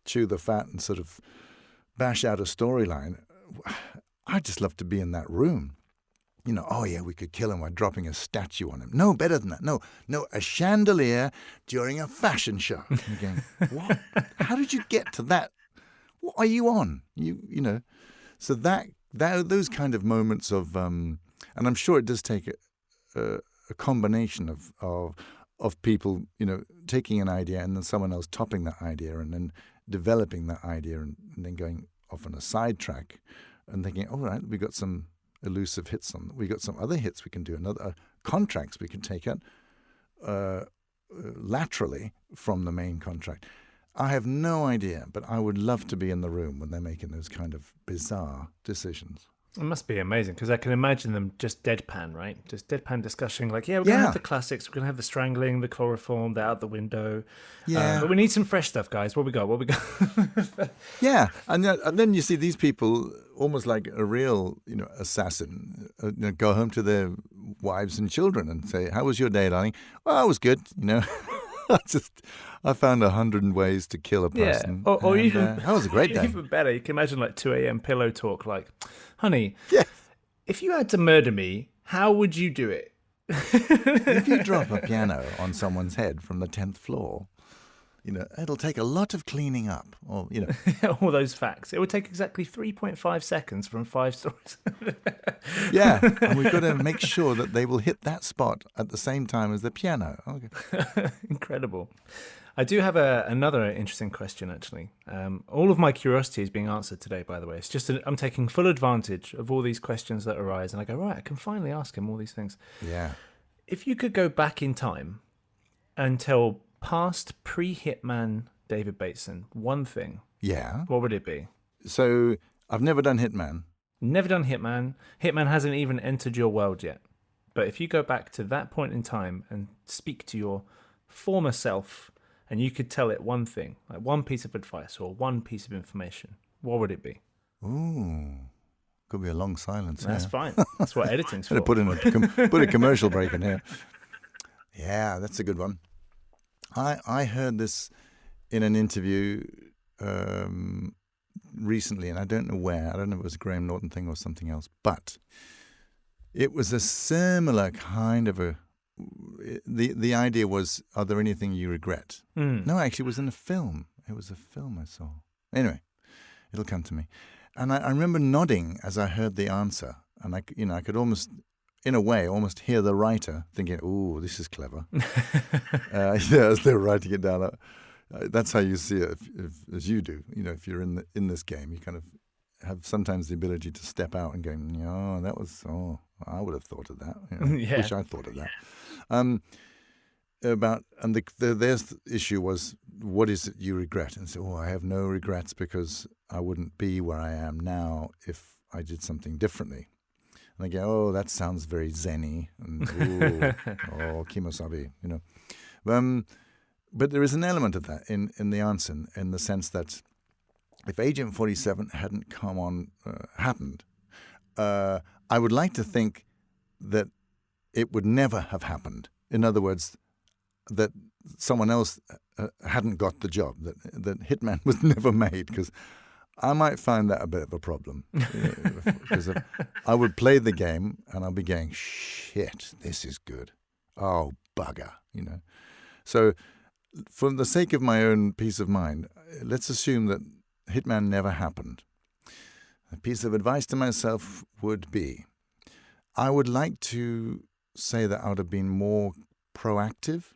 chew the fat and sort of bash out a storyline, I'd just love to be in that room. Oh yeah, we could kill him by dropping a statue on him. No, better than that. No, a chandelier during a fashion show. And you're going, what? How did you get to that? What are you on? So those kind of moments of, and I'm sure it does take a combination of people, taking an idea and then someone else topping that idea and then developing that idea and then going off on a sidetrack and thinking, all right, we got some elusive hits we got some other hits we can do, another contracts we can take out laterally from the main contract. I have no idea, but I would love to be in the room when they're making those kind of bizarre decisions. It must be amazing, because I can imagine them just deadpan, right? Just deadpan discussion, like, we're going to have the classics, we're going to have the strangling, the chloroform, they're out the window. Yeah. But we need some fresh stuff, guys. What we got? Yeah, and then you see these people, almost like a real, assassin, go home to their wives and children and say, how was your day, darling? Well, it was good, I found 100 ways to kill a person. Yeah, or even that was a great day. Even better, you can imagine like 2 a.m. pillow talk, like, honey, yes, if you had to murder me, how would you do it? If you drop a piano on someone's head from the 10th floor, it'll take a lot of cleaning up. Or all those facts. It would take exactly 3.5 seconds from 5 stories. Yeah, and we've got to make sure that they will hit that spot at the same time as the piano. Okay. Incredible. I do have another interesting question, actually. All of my curiosity is being answered today, by the way. It's just I'm taking full advantage of all these questions that arise, and I go, right, I can finally ask him all these things. Yeah. If you could go back in time and tell past pre-Hitman David Bateson one thing, what would it be? So I've never done Hitman. Never done Hitman. Hitman hasn't even entered your world yet. But if you go back to that point in time and speak to your former self, and you could tell it one thing, like one piece of advice or one piece of information, what would it be? Ooh, could be a long silence. That's fine. That's what editing's for. Put a commercial break in here. Yeah, that's a good one. I heard this in an interview recently, and I don't know where. I don't know if it was a Graham Norton thing or something else, but it was a similar kind of a. The idea was, are there anything you regret? No, actually, it was in a film. It was a film I saw. Anyway, it'll come to me. And I remember nodding as I heard the answer. And I could almost, in a way, almost hear the writer thinking, "Oh, this is clever." As they're writing it down. That's how you see it, as you do. If you're in this game, you kind of have sometimes the ability to step out and go, "Oh, I would have thought of that. Yeah. Wish I thought of that." Their issue was, what is it you regret? And so, I have no regrets because I wouldn't be where I am now if I did something differently. And I go, that sounds very zen-y, and kimosabi, But there is an element of that in the answer, in the sense that if Agent 47 hadn't happened, I would like to think that it would never have happened. In other words, that someone else hadn't got the job, that Hitman was never made, because I might find that a bit of a problem. Because I would play the game and I'll be going, shit, this is good. Oh, bugger, So for the sake of my own peace of mind, let's assume that Hitman never happened. A piece of advice to myself would be, I would like to say that I would have been more proactive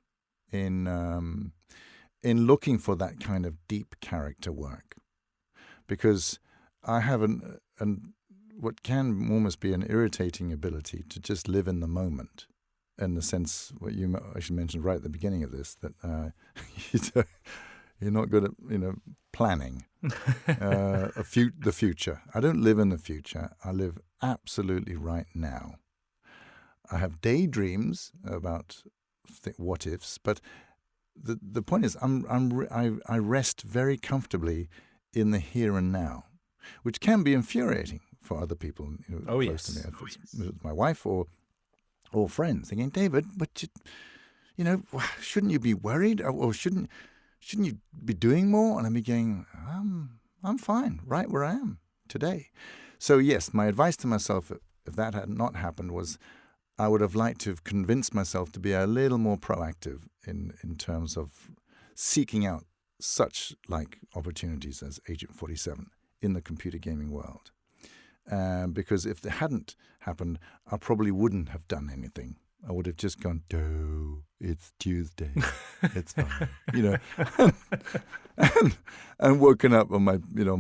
in looking for that kind of deep character work, because I have what can almost be an irritating ability to just live in the moment, in the sense what you actually mentioned right at the beginning of this, that you're not good at planning the future. I don't live in the future. I live absolutely right now. I have daydreams about what ifs, but the point is, I rest very comfortably in the here and now, which can be infuriating for other people close to me, if it's with my wife or friends, thinking, David, but shouldn't you be worried, or shouldn't you be doing more? And I'm going, I'm fine right where I am today. So yes, my advice to myself, if that had not happened, was I would have liked to have convinced myself to be a little more proactive in terms of seeking out such opportunities as Agent 47 in the computer gaming world. Because if it hadn't happened, I probably wouldn't have done anything. I would have just gone, it's Tuesday, it's fine, and woken up on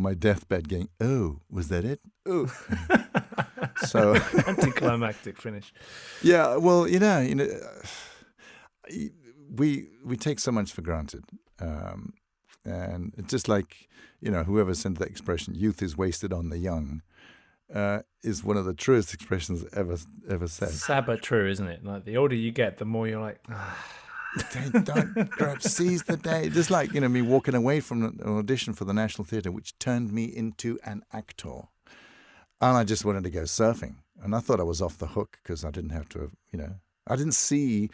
my deathbed going, oh, was that it? Oh. So anticlimactic finish. Yeah, well, we take so much for granted, and it's just like whoever sent that expression, "Youth is wasted on the young," is one of the truest expressions ever said. Sabba true, isn't it? Like, the older you get, the more you're like, don't seize the day. Just like me walking away from an audition for the National Theatre, which turned me into an actor. And I just wanted to go surfing. And I thought I was off the hook because I didn't have to, I didn't see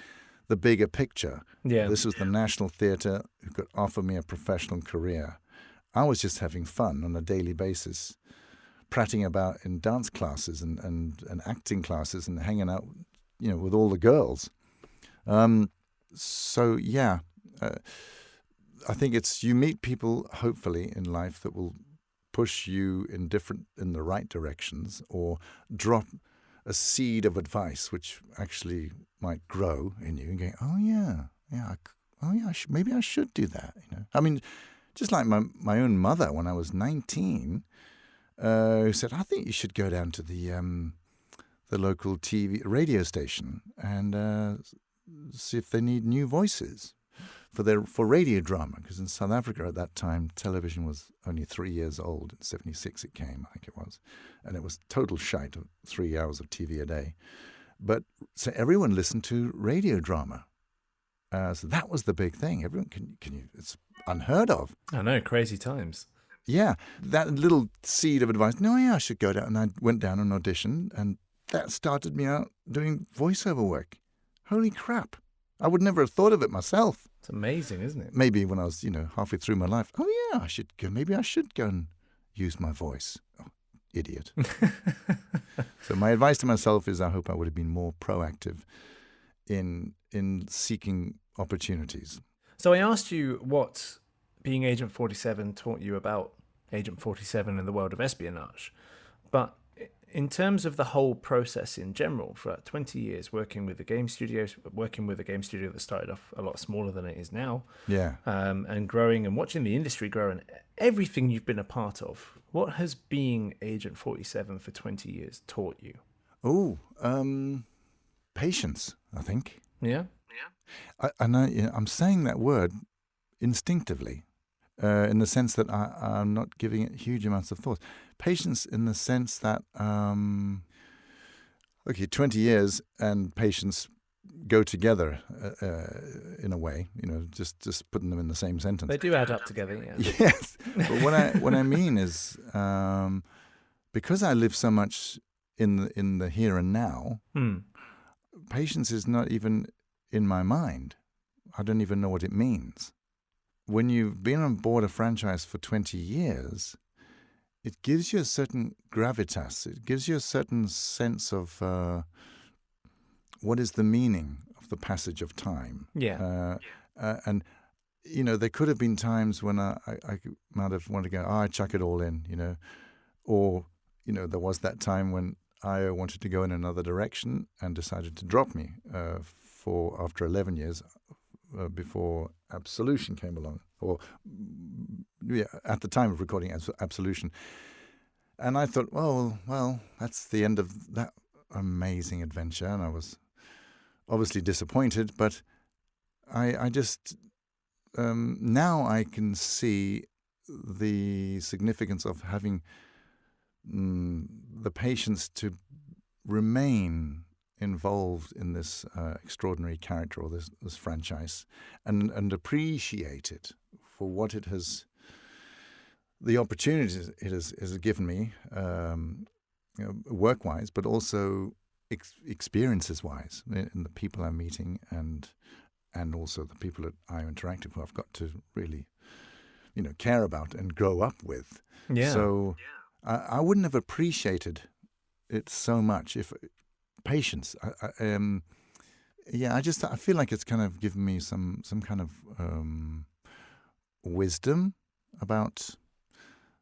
the bigger picture. Yeah. This was the National Theatre who could offer me a professional career. I was just having fun on a daily basis, prattling about in dance classes and acting classes and hanging out, with all the girls. So, yeah, I think you meet people, hopefully, in life that will push you in the right directions, or drop a seed of advice which actually might grow in you and go, maybe I should do that. I mean, just like my own mother when I was 19, who said, I think you should go down to the local radio station and see if they need new voices for radio drama, because in South Africa at that time, television was only 3 years old. In 1976 it came, I think it was. And it was total shite, 3 hours of TV a day. But so everyone listened to radio drama. So that was the big thing. Everyone it's unheard of. I know, crazy times. Yeah, that little seed of advice, I should go down. And I went down and auditioned, and that started me out doing voiceover work. Holy crap. I would never have thought of it myself. It's amazing, isn't it? Maybe when I was, halfway through my life, I should go. Maybe I should go and use my voice. Oh, idiot. So my advice to myself is I hope I would have been more proactive in seeking opportunities. So I asked you what being Agent 47 taught you about Agent 47 in the world of espionage. But in terms of the whole process in general, for 20 years working with a game studio that started off a lot smaller than it is now, and growing and watching the industry grow and everything you've been a part of, what has being Agent 47 for 20 years taught you? Patience, I think. Yeah? I'm saying that word instinctively, in the sense that I'm not giving it huge amounts of thought. Patience in the sense that, 20 years and patience go together in a way, just putting them in the same sentence. They do add up together, yeah. Yes, but what I mean is, because I live so much in the here and now, patience is not even in my mind. I don't even know what it means. When you've been on board a franchise for 20 years, it gives you a certain gravitas. It gives you a certain sense of what is the meaning of the passage of time. Yeah. And, there could have been times when I might have wanted to go, I chuck it all in, Or, there was that time when I wanted to go in another direction and decided to drop me after 11 years before Absolution came along, at the time of recording Absolution. And I thought, well, that's the end of that amazing adventure. And I was obviously disappointed, but I just, now I can see the significance of having the patience to remain involved in this extraordinary character or this franchise and appreciate it for what it has, the opportunities it has given me, work-wise, but also experiences-wise in the people I'm meeting and also the people that I interact with who I've got to really, care about and grow up with. Yeah. So I wouldn't have appreciated it so much if patience. I feel like it's kind of given me some kind of wisdom about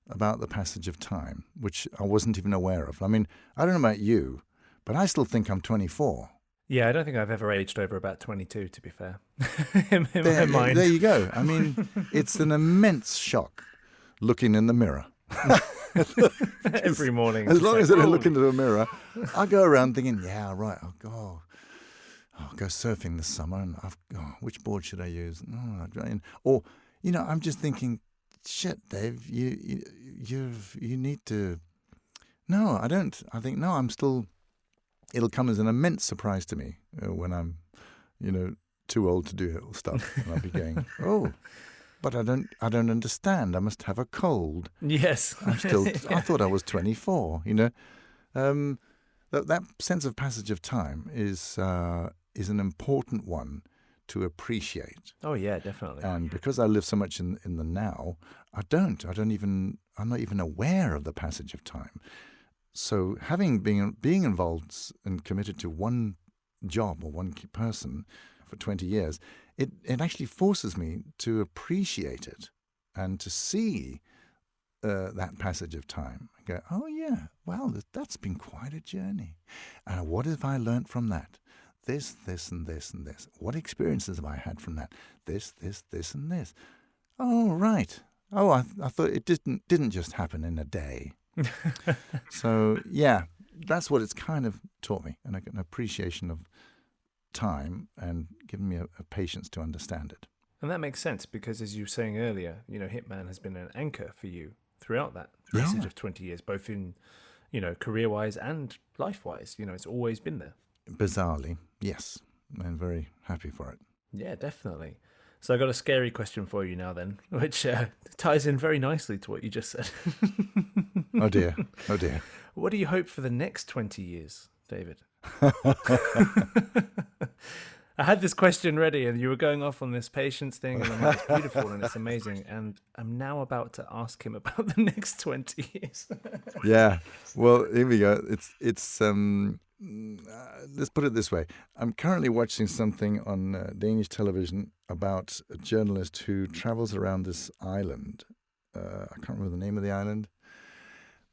the passage of time, which I wasn't even aware of. I mean, I don't know about you, but I still think I'm 24. Yeah, I don't think I've ever aged over about 22, to be fair. in my mind. There you go. I mean, it's an immense shock looking in the mirror. Every morning. As long as I look into the mirror, I go around thinking, yeah, right, I'll go surfing this summer, and which board should I use? Or, I'm just thinking, shit, Dave, you need to. No, I don't. I think, no, I'm still. It'll come as an immense surprise to me when I'm, too old to do stuff, and I'll be going, but I don't understand. I must have a cold. Yes. I thought I was 24. That sense of passage of time is an important one to appreciate. Oh yeah, definitely. And because I live so much in the now, I'm not even aware of the passage of time. So being involved and committed to one job or one person for 20 years, it actually forces me to appreciate it and to see that passage of time. I go, oh yeah, well, that's been quite a journey. And what have I learnt from that? This, and this, and this. What experiences have I had from that? This, and this. Oh, right. Oh, I thought it didn't just happen in a day. So, yeah, that's what it's kind of taught me, an appreciation of time and given me a patience to understand it. And that makes sense because, as you were saying earlier, Hitman has been an anchor for you throughout that passage of 20 years, both in, career-wise and life-wise. It's always been there. Bizarrely, yes. I'm very happy for it. Yeah, definitely. So I got a scary question for you now then, which ties in very nicely to what you just said. Oh dear. What do you hope for the next 20 years, David? I had this question ready and you were going off on this patience thing and I'm like, it's beautiful and it's amazing. And I'm now about to ask him about the next 20 years. Yeah. Well, here we go. It's let's put it this way. I'm currently watching something on Danish television about a journalist who travels around this island I can't remember the name of the island,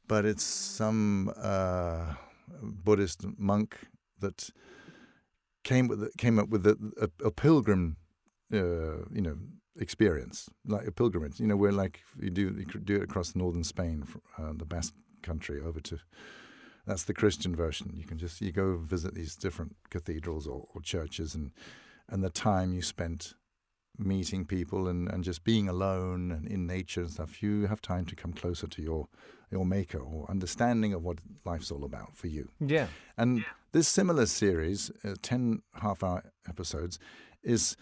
but it's some Buddhist monk that came up with a pilgrim, experience, like a pilgrimage. Where like you could do it across northern Spain, the Basque country, over to. That's the Christian version. You go visit these different cathedrals or churches, and the time you spent meeting people and just being alone and in nature and stuff, you have time to come closer to your maker or understanding of what life's all about for you. Yeah. And this similar series, 10 half-hour episodes, is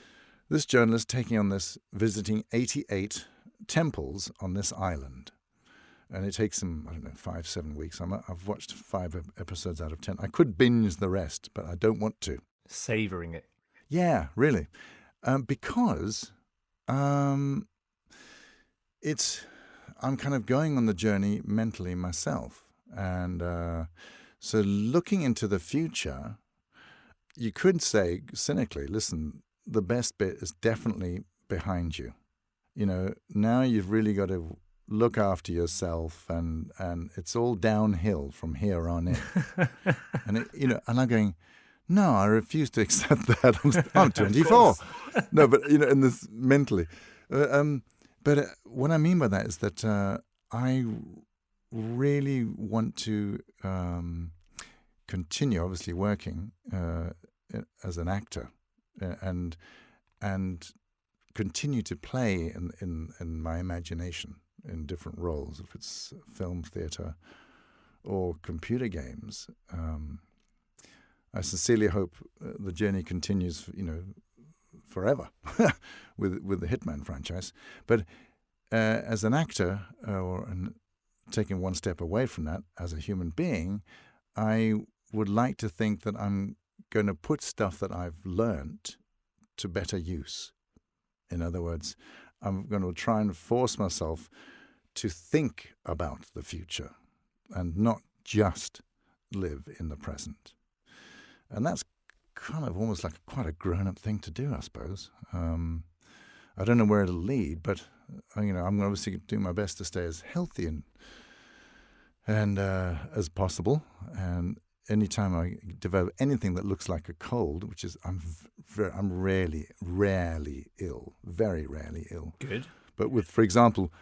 this journalist taking on this, visiting 88 temples on this island. And it takes him, 5-7 weeks. I've watched 5 episodes out of 10. I could binge the rest, but I don't want to. Savoring it. Yeah, really. Because I'm kind of going on the journey mentally myself. And so looking into the future, you could say cynically, listen, the best bit is definitely behind you. Now you've really got to look after yourself, and it's all downhill from here on in. And and I'm going, no, I refuse to accept that. I'm 24. No, but in this mentally. But what I mean by that is that I really want to continue, obviously, working as an actor, and continue to play in my imagination in different roles, if it's film, theatre, or computer games. I sincerely hope the journey continues, forever with the Hitman franchise. But as an actor, and taking one step away from that as a human being, I would like to think that I'm going to put stuff that I've learned to better use. In other words, I'm going to try and force myself to think about the future and not just live in the present. And that's kind of almost like quite a grown-up thing to do, I suppose. I don't know where it'll lead, but I'm obviously do my best to stay as healthy and as possible. And anytime I develop anything that looks like a cold, which is I'm rarely ill, very rarely ill. Good. But with, for example,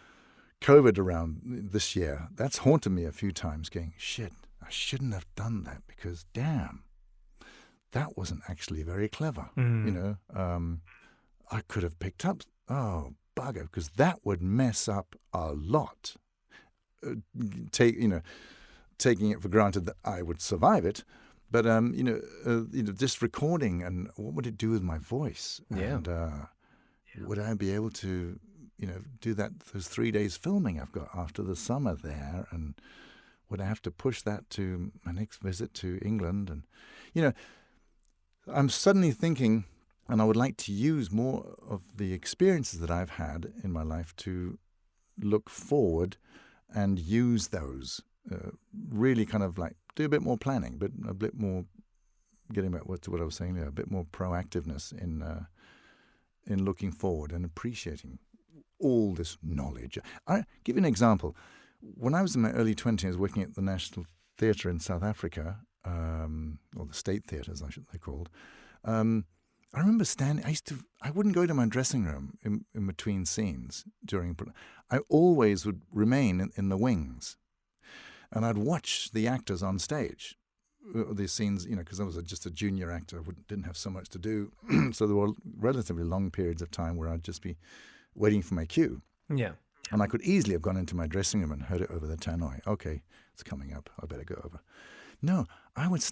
COVID around this year, that's haunted me a few times, going, shit, I shouldn't have done that because, damn, that wasn't actually very clever. I could have picked up, bugger, because that would mess up a lot. Taking it for granted that I would survive it, but just recording, and what would it do with my voice? Yeah. And would I be able to, do those 3 days filming I've got after the summer there, and would I have to push that to my next visit to England? And I'm suddenly thinking, and I would like to use more of the experiences that I've had in my life to look forward and use those. Really kind of like do a bit more planning, but a bit more getting back to what I was saying, a bit more proactiveness in looking forward and appreciating all this knowledge. I'll give you an example. When I was in my early 20s, I was working at the National Theatre in South Africa, or the State Theatres, they're called. I remember standing. I wouldn't go to my dressing room in between scenes during. I always would remain in the wings. And I'd watch the actors on stage, these scenes, because I was just a junior actor, didn't have so much to do. So there were relatively long periods of time where I'd just be waiting for my cue. Yeah. And I could easily have gone into my dressing room and heard it over the tannoy. Okay, it's coming up. I better go over. No, I would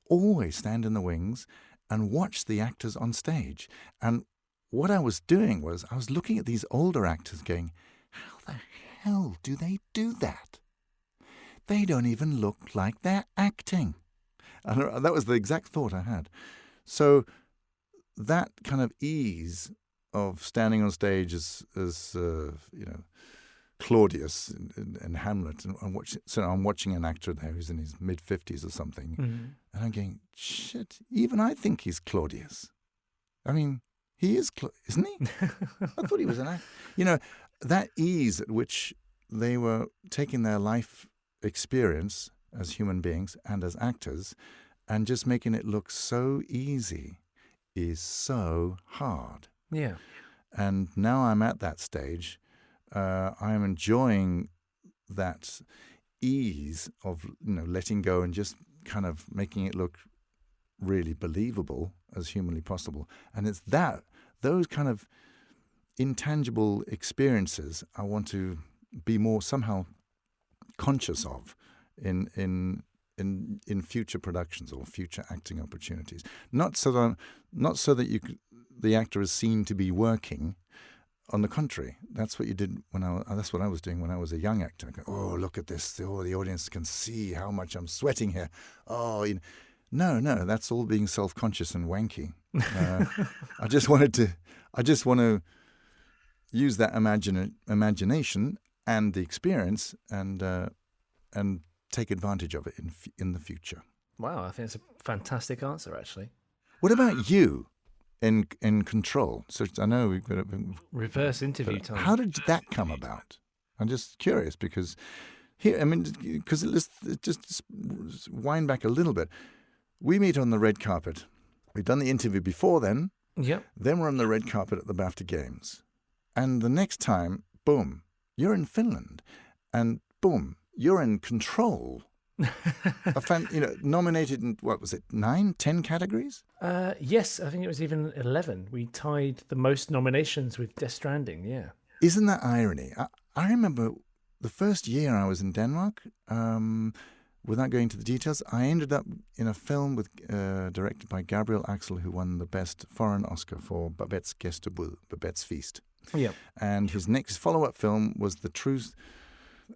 always stand in the wings and watch the actors on stage. And what I was doing was I was looking at these older actors going, how the hell do they do that? They don't even look like they're acting. And that was the exact thought I had. So that kind of ease of standing on stage as Claudius and Hamlet, and I'm watching an actor there who's in his mid-50s or something, Mm-hmm. and I'm going, shit, even I think he's Claudius. I mean, he is, isn't he? I thought he was an actor. that ease at which they were taking their life experience as human beings and as actors and just making it look so easy is so hard. Yeah. And now I'm at that stage. I'm enjoying that ease of letting go and just kind of making it look really believable as humanly possible. And it's those kind of intangible experiences I want to be more somehow conscious of in future productions or future acting opportunities. Not so that the actor is seen to be working. On the contrary, that's what you did that's what I was doing when I was a young actor. Go, oh, look at this! The audience can see how much I'm sweating here. Oh, no, that's all being self-conscious and wanky. I just want to use that imagination and the experience and take advantage of it in the future. Wow, I think it's a fantastic answer, actually. What about you in Control? So I know we've got reverse interview time. How did that come about? I'm just curious because let's just wind back a little bit. We meet on the red carpet. We've done the interview before then. Yep. Then we're on the red carpet at the BAFTA Games. And the next time, boom, you're in Finland. And boom, you're in Control. Nominated in, 9, 10 categories? Yes, I think it was even 11. We tied the most nominations with Death Stranding, yeah. Isn't that irony? I remember the first year I was in Denmark, without going into the details, I ended up in a film directed by Gabriel Axel, who won the Best Foreign Oscar for Babette's Gæstebud, Babette's Feast. Yeah. And his next follow-up film was the Truth,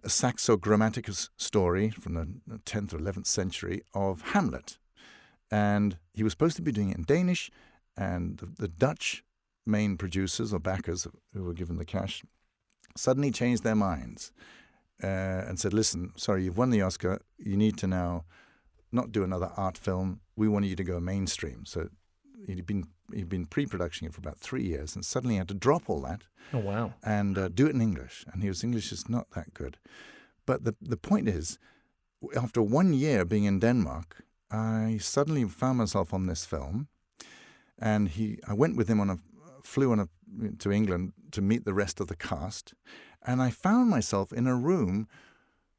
a Saxo Grammaticus story from the 10th or 11th century of Hamlet. And he was supposed to be doing it in Danish, and the Dutch main producers or backers who were given the cash suddenly changed their minds and said, listen, sorry, you've won the Oscar. You need to now not do another art film. We want you to go mainstream. So he'd been pre-production it for about 3 years, and suddenly had to drop all that. Oh, wow. And do it in English. And his English is not that good. But the point is, after 1 year being in Denmark, I suddenly found myself on this film. And I went with him flew to England to meet the rest of the cast. And I found myself in a room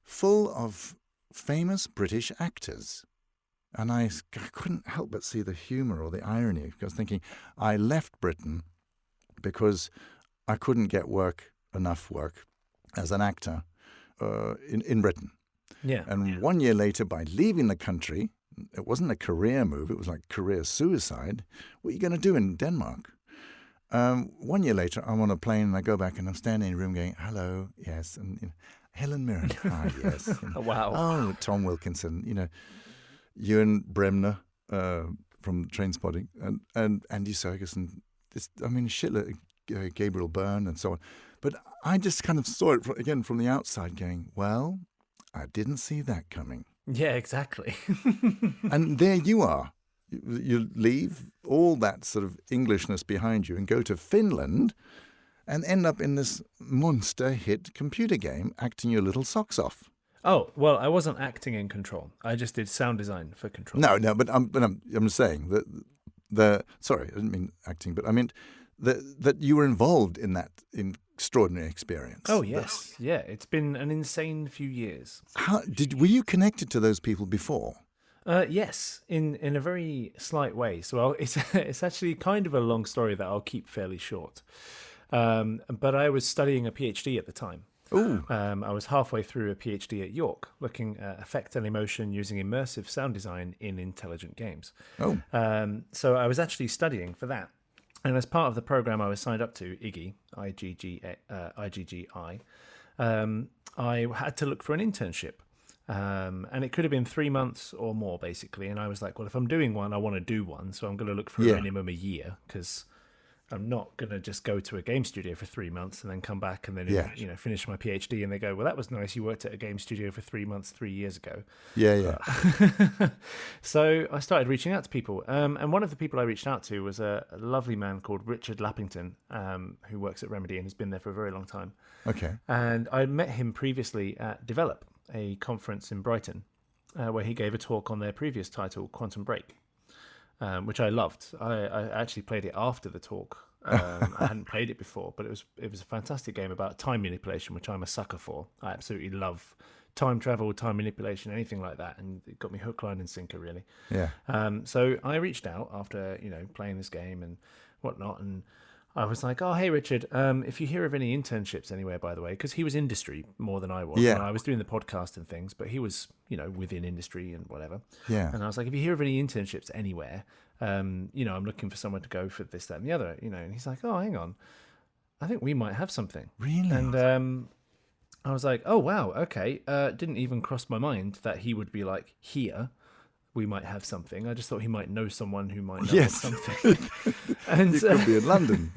full of famous British actors. And I couldn't help but see the humor or the irony. Because I was thinking, I left Britain because I couldn't get enough work as an actor in Britain. Yeah. And 1 year later, by leaving the country, it wasn't a career move, it was like career suicide. What are you going to do in Denmark? 1 year later, I'm on a plane and I go back and I'm standing in a room going, hello, yes. And Helen Mirren, hi, yes. And, Wow. Oh, Tom Wilkinson, Ewan Bremner from Trainspotting, and Andy Serkis, and shitload, Gabriel Byrne, and so on. But I just kind of saw it again from the outside, going, well, I didn't see that coming. Yeah, exactly. And there you are. You leave all that sort of Englishness behind you and go to Finland and end up in this monster hit computer game acting your little socks off. Oh, well, I wasn't acting in Control. I just did sound design for Control. No, but I'm saying that sorry, I didn't mean acting, but I meant that you were involved in that extraordinary experience. Oh yes, yeah. It's been an insane few years. Were you connected to those people before? Yes, in a very slight way. So it's actually kind of a long story that I'll keep fairly short. But I was studying a PhD at the time. Ooh. I was halfway through a PhD at York, looking at effect and emotion using immersive sound design in intelligent games. Oh. So I was actually studying for that. And as part of the program I was signed up to, IGGI, IGGI, I had to look for an internship. And it could have been 3 months or more, basically. And I was like, well, if I'm doing one, I want to do one. So I'm going to look for a minimum a year because I'm not going to just go to a game studio for 3 months and then come back and then, Yeah. finish my PhD. And they go, well, that was nice. You worked at a game studio for 3 months, 3 years ago. Yeah. So I started reaching out to people. And one of the people I reached out to was a lovely man called Richard Lappington, who works at Remedy and has been there for a very long time. Okay. And I met him previously at Develop, a conference in Brighton, where he gave a talk on their previous title, Quantum Break. Which I loved. I actually played it after the talk. I hadn't played it before, but it was a fantastic game about time manipulation, which I'm a sucker for. I absolutely love time travel, time manipulation, anything like that, and it got me hook, line, and sinker, really. Yeah. So I reached out after playing this game and whatnot, and I was like, "Oh, hey, Richard, if you hear of any internships anywhere, by the way," because he was industry more than I was. Yeah. And I was doing the podcast and things, but he was, within industry and whatever. Yeah. And I was like, if you hear of any internships anywhere, I'm looking for someone to go for this, that, and the other, And he's like, "Oh, hang on, I think we might have something." Really? And I was like, "Oh, wow, okay." Didn't even cross my mind that he would be like, "Here, we might have something." I just thought he might know someone who might know Yes. something. And You could be in London,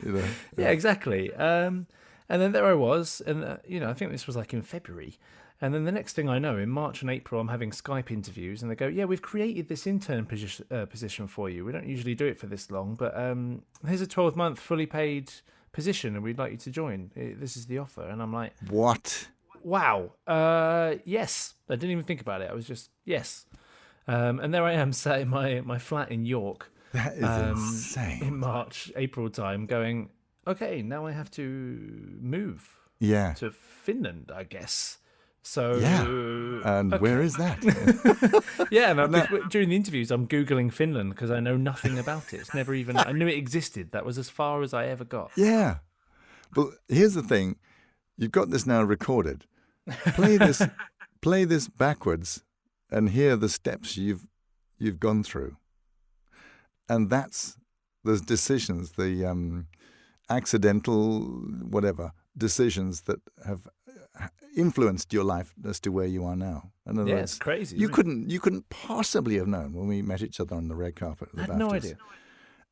yeah, exactly. And then there I was, and I think this was like in February. And then the next thing I know, in March and April, I'm having Skype interviews, and they go, "Yeah, we've created this intern position for you. We don't usually do it for this long, but here's a 12-month fully paid position, and we'd like you to join. This is the offer." And I'm like, What? "Wow, yes." I didn't even think about it. I was just yes. And there I am, sat in my flat in York. That is insane. In March, April time, going, okay, now I have to move Yeah. to Finland, I guess. So Yeah. And where is that? yeah, and during the interviews, I'm Googling Finland because I know nothing about it. It's never even, I knew it existed. That was as far as I ever got. Yeah. But here's the thing. You've got this now recorded. Play this backwards and hear the steps you've gone through. And that's the decisions, the accidental, whatever, decisions that have influenced your life as to where you are now. In other words, It's crazy. you couldn't possibly have known when we met each other on the red carpet at the I had no BAFTAs idea.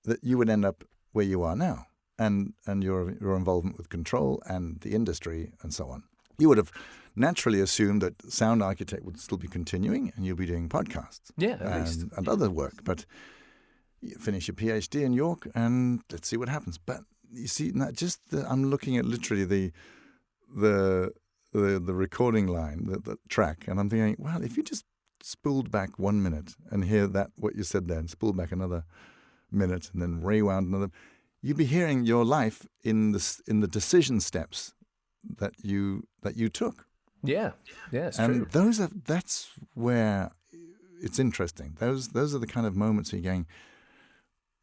that you would end up where you are now, and your involvement with control and the industry and so on. You would have naturally assumed that sound architect would still be continuing, and you'll be doing podcasts, Yeah, at least. and other work. But you finish your PhD in York, and let's see what happens. But you see, I'm looking at literally the recording line, the track, and I'm thinking, well, if you just spooled back 1 minute and hear what you said there, and spooled back another minute, and then rewound another, you'd be hearing your life in the decision steps that you took. Yeah, it's And true. that's where it's interesting. Those are the kind of moments where you're going,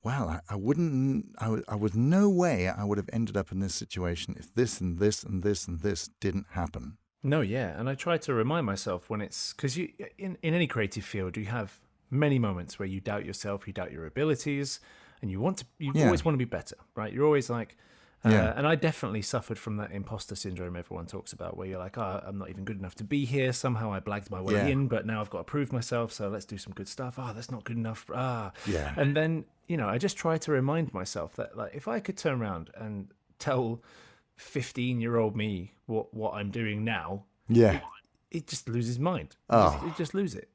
wow, I would no way I would have ended up in this situation if this and this and this and this didn't happen. No, yeah, and I try to remind myself when it's because in any creative field you have many moments where you doubt yourself, you doubt your abilities, and you always want to be better, right? You're always like, and I definitely suffered from that imposter syndrome everyone talks about, where you're like, oh, I'm not even good enough to be here. Somehow I blagged my way in, but now I've got to prove myself. So let's do some good stuff. Oh, that's not good enough. Yeah. And then I just try to remind myself that like if I could turn around and tell 15-year-old me what I'm doing now, it just loses mind. It just lose it.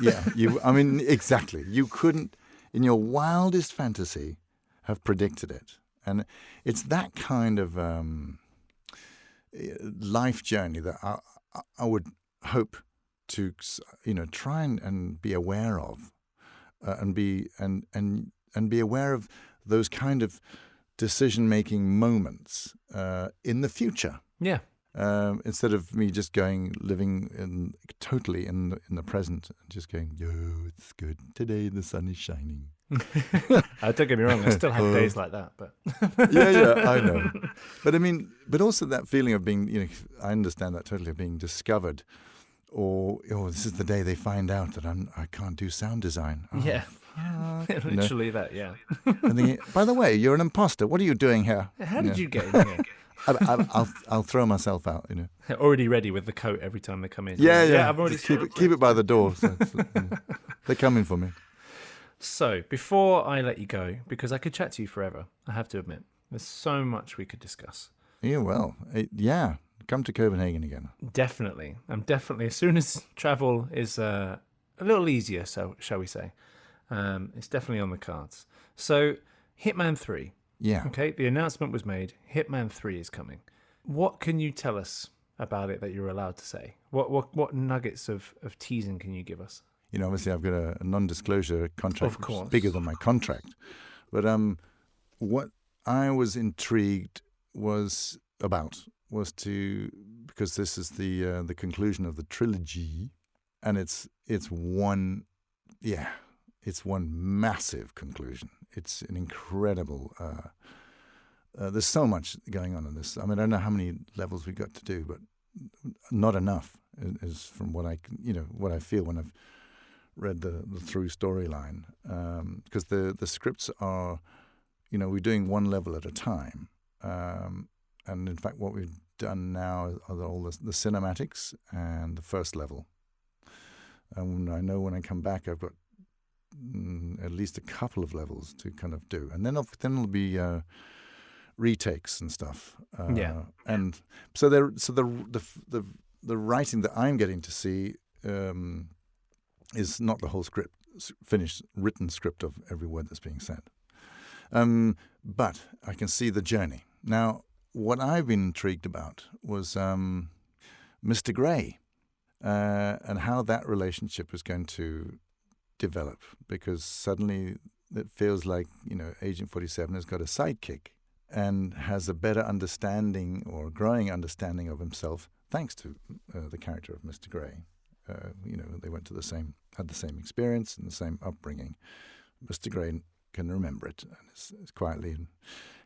Yeah, exactly. You couldn't, in your wildest fantasy, have predicted it. And it's that kind of life journey that I would hope to, try and be aware of, and be aware of those kind of decision-making moments in the future. Yeah. Instead of me just living totally in the present, and just going, "Yo, it's good today. The sun is shining." Don't get me wrong. I still have days like that, but yeah, I know. But also that feeling of being, I understand that totally, of being discovered, or this is the day they find out that I can't do sound design. Oh, yeah, literally that. Yeah. And thinking, by the way, you're an imposter. What are you doing here? How did you get in here? I'll throw myself out. Already ready with the coat every time they come in. Yeah. I'm already keep it by the door. So they're coming for me. So before I let you go, because I could chat to you forever, I have to admit, There's so much we could discuss. Yeah, well, come to Copenhagen again. Definitely. I'm definitely, as soon as travel is a little easier, so shall we say, it's definitely on the cards. So, Hitman 3. Yeah. Okay, the announcement was made. Hitman 3 is coming. What can you tell us about it that you're allowed to say? What nuggets of teasing can you give us? Obviously I've got a non-disclosure contract, Of course. which is bigger than my contract. But what I was intrigued was because this is the conclusion of the trilogy, and it's one massive conclusion. It's an incredible. There's so much going on in this. I mean, I don't know how many levels we got to do, but not enough is from what what I feel when I've read the through storyline. Because the scripts are, we're doing one level at a time. And in fact, what we've done now are all the cinematics and the first level. And I know when I come back, I've got at least a couple of levels to kind of do, and then there'll be retakes and stuff. And so the writing that I'm getting to see is not the whole script, finished written script of every word that's being said. But I can see the journey. Now, what I've been intrigued about was Mr. Grey and how that relationship is going to develop, because suddenly it feels like, Agent 47 has got a sidekick and has a better understanding or growing understanding of himself thanks to the character of Mr. Grey. They had the same experience and the same upbringing. Mr. Grey can remember it and is quietly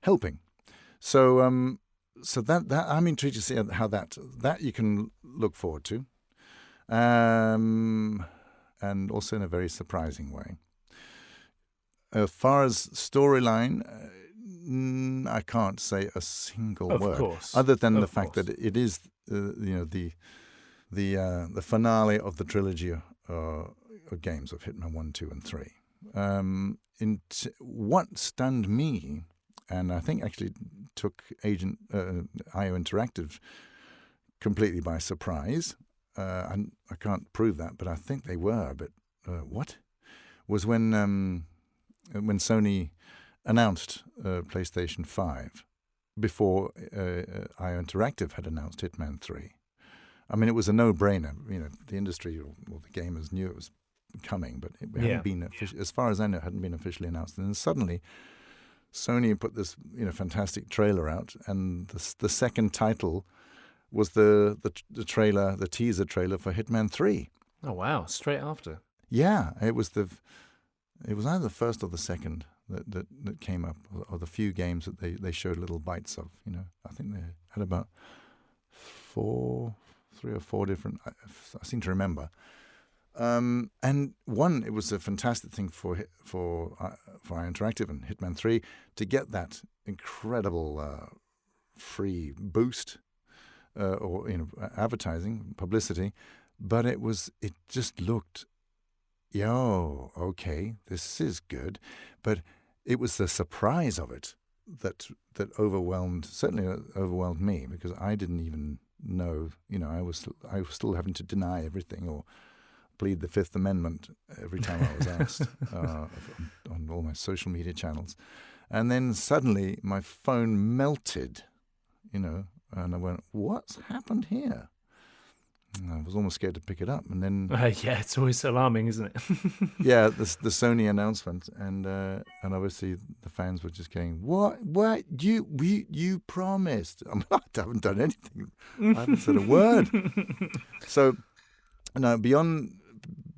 helping. So that I'm intrigued to see how that you can look forward to, and also in a very surprising way. As far as storyline, I can't say a single word, other than the fact that it is the finale of the trilogy of games of Hitman 1, 2, and 3. What stunned me, and I think actually took IO Interactive completely by surprise, and I can't prove that, but I think they were. But what was when Sony announced PlayStation 5 before IO Interactive had announced Hitman 3. I mean, it was a no-brainer. The industry or the gamers knew it was coming, but it hadn't been, as far as I know, it hadn't been officially announced. And then suddenly, Sony put this fantastic trailer out, and the second title was the trailer, the teaser trailer for Hitman 3. Oh wow! Straight after. Yeah, it was either the first or the second that came up, or the few games that they showed little bites of. I think they had about 3 or 4 different. I seem to remember. And it was a fantastic thing for Interactive and Hitman 3 to get that incredible free boost or advertising publicity, but it just looked, okay, this is good, but it was the surprise of it that certainly overwhelmed me, because I didn't even know. I was still having to deny everything or plead the Fifth Amendment every time I was asked on all my social media channels. And then suddenly my phone melted, and I went, what's happened here? And I was almost scared to pick it up. And then... it's always alarming, isn't it? Yeah, the Sony announcement. And obviously the fans were just going, what? You promised. I haven't done anything. I haven't said a word. So, no, beyond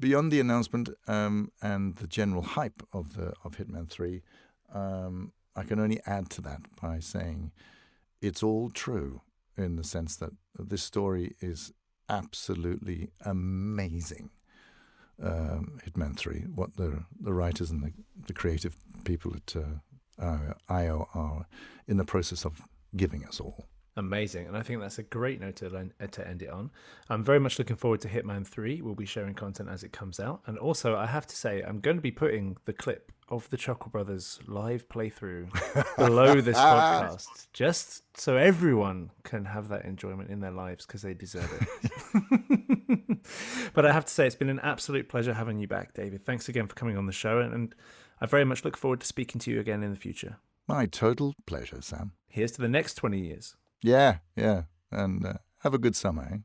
the announcement and the general hype of Hitman 3, I can only add to that by saying it's all true, in the sense that this story is absolutely amazing. Hitman 3, what the writers and the creative people at IO are in the process of giving us all. Amazing. And I think that's a great note to end it on. I'm very much looking forward to Hitman 3. We'll be sharing content as it comes out. And also, I have to say, I'm going to be putting the clip of the Chuckle Brothers live playthrough below this podcast, just so everyone can have that enjoyment in their lives because they deserve it. But I have to say, it's been an absolute pleasure having you back, David. Thanks again for coming on the show, and I very much look forward to speaking to you again in the future. My total pleasure, Sam. Here's to the next 20 years. Yeah. And have a good summer, eh?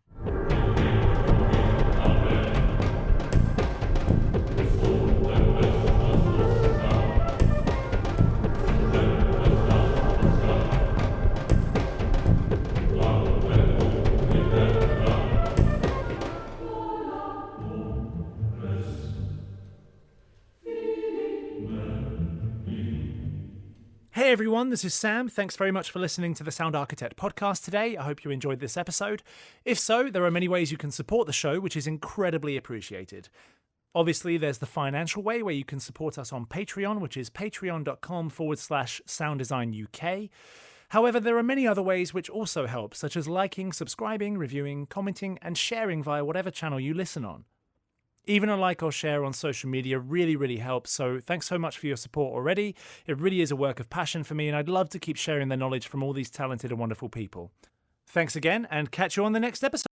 Hey everyone, this is Sam. Thanks very much for listening to the Sound Architect podcast today. I hope you enjoyed this episode. If so, there are many ways you can support the show, which is incredibly appreciated. Obviously, there's the financial way where you can support us on Patreon, which is patreon.com/sounddesignuk. However, there are many other ways which also help, such as liking, subscribing, reviewing, commenting, and sharing via whatever channel you listen on. Even a like or share on social media really helps, so thanks so much for your support already. It really is a work of passion for me, and I'd love to keep sharing the knowledge from all these talented and wonderful people. Thanks again, and catch you on the next episode.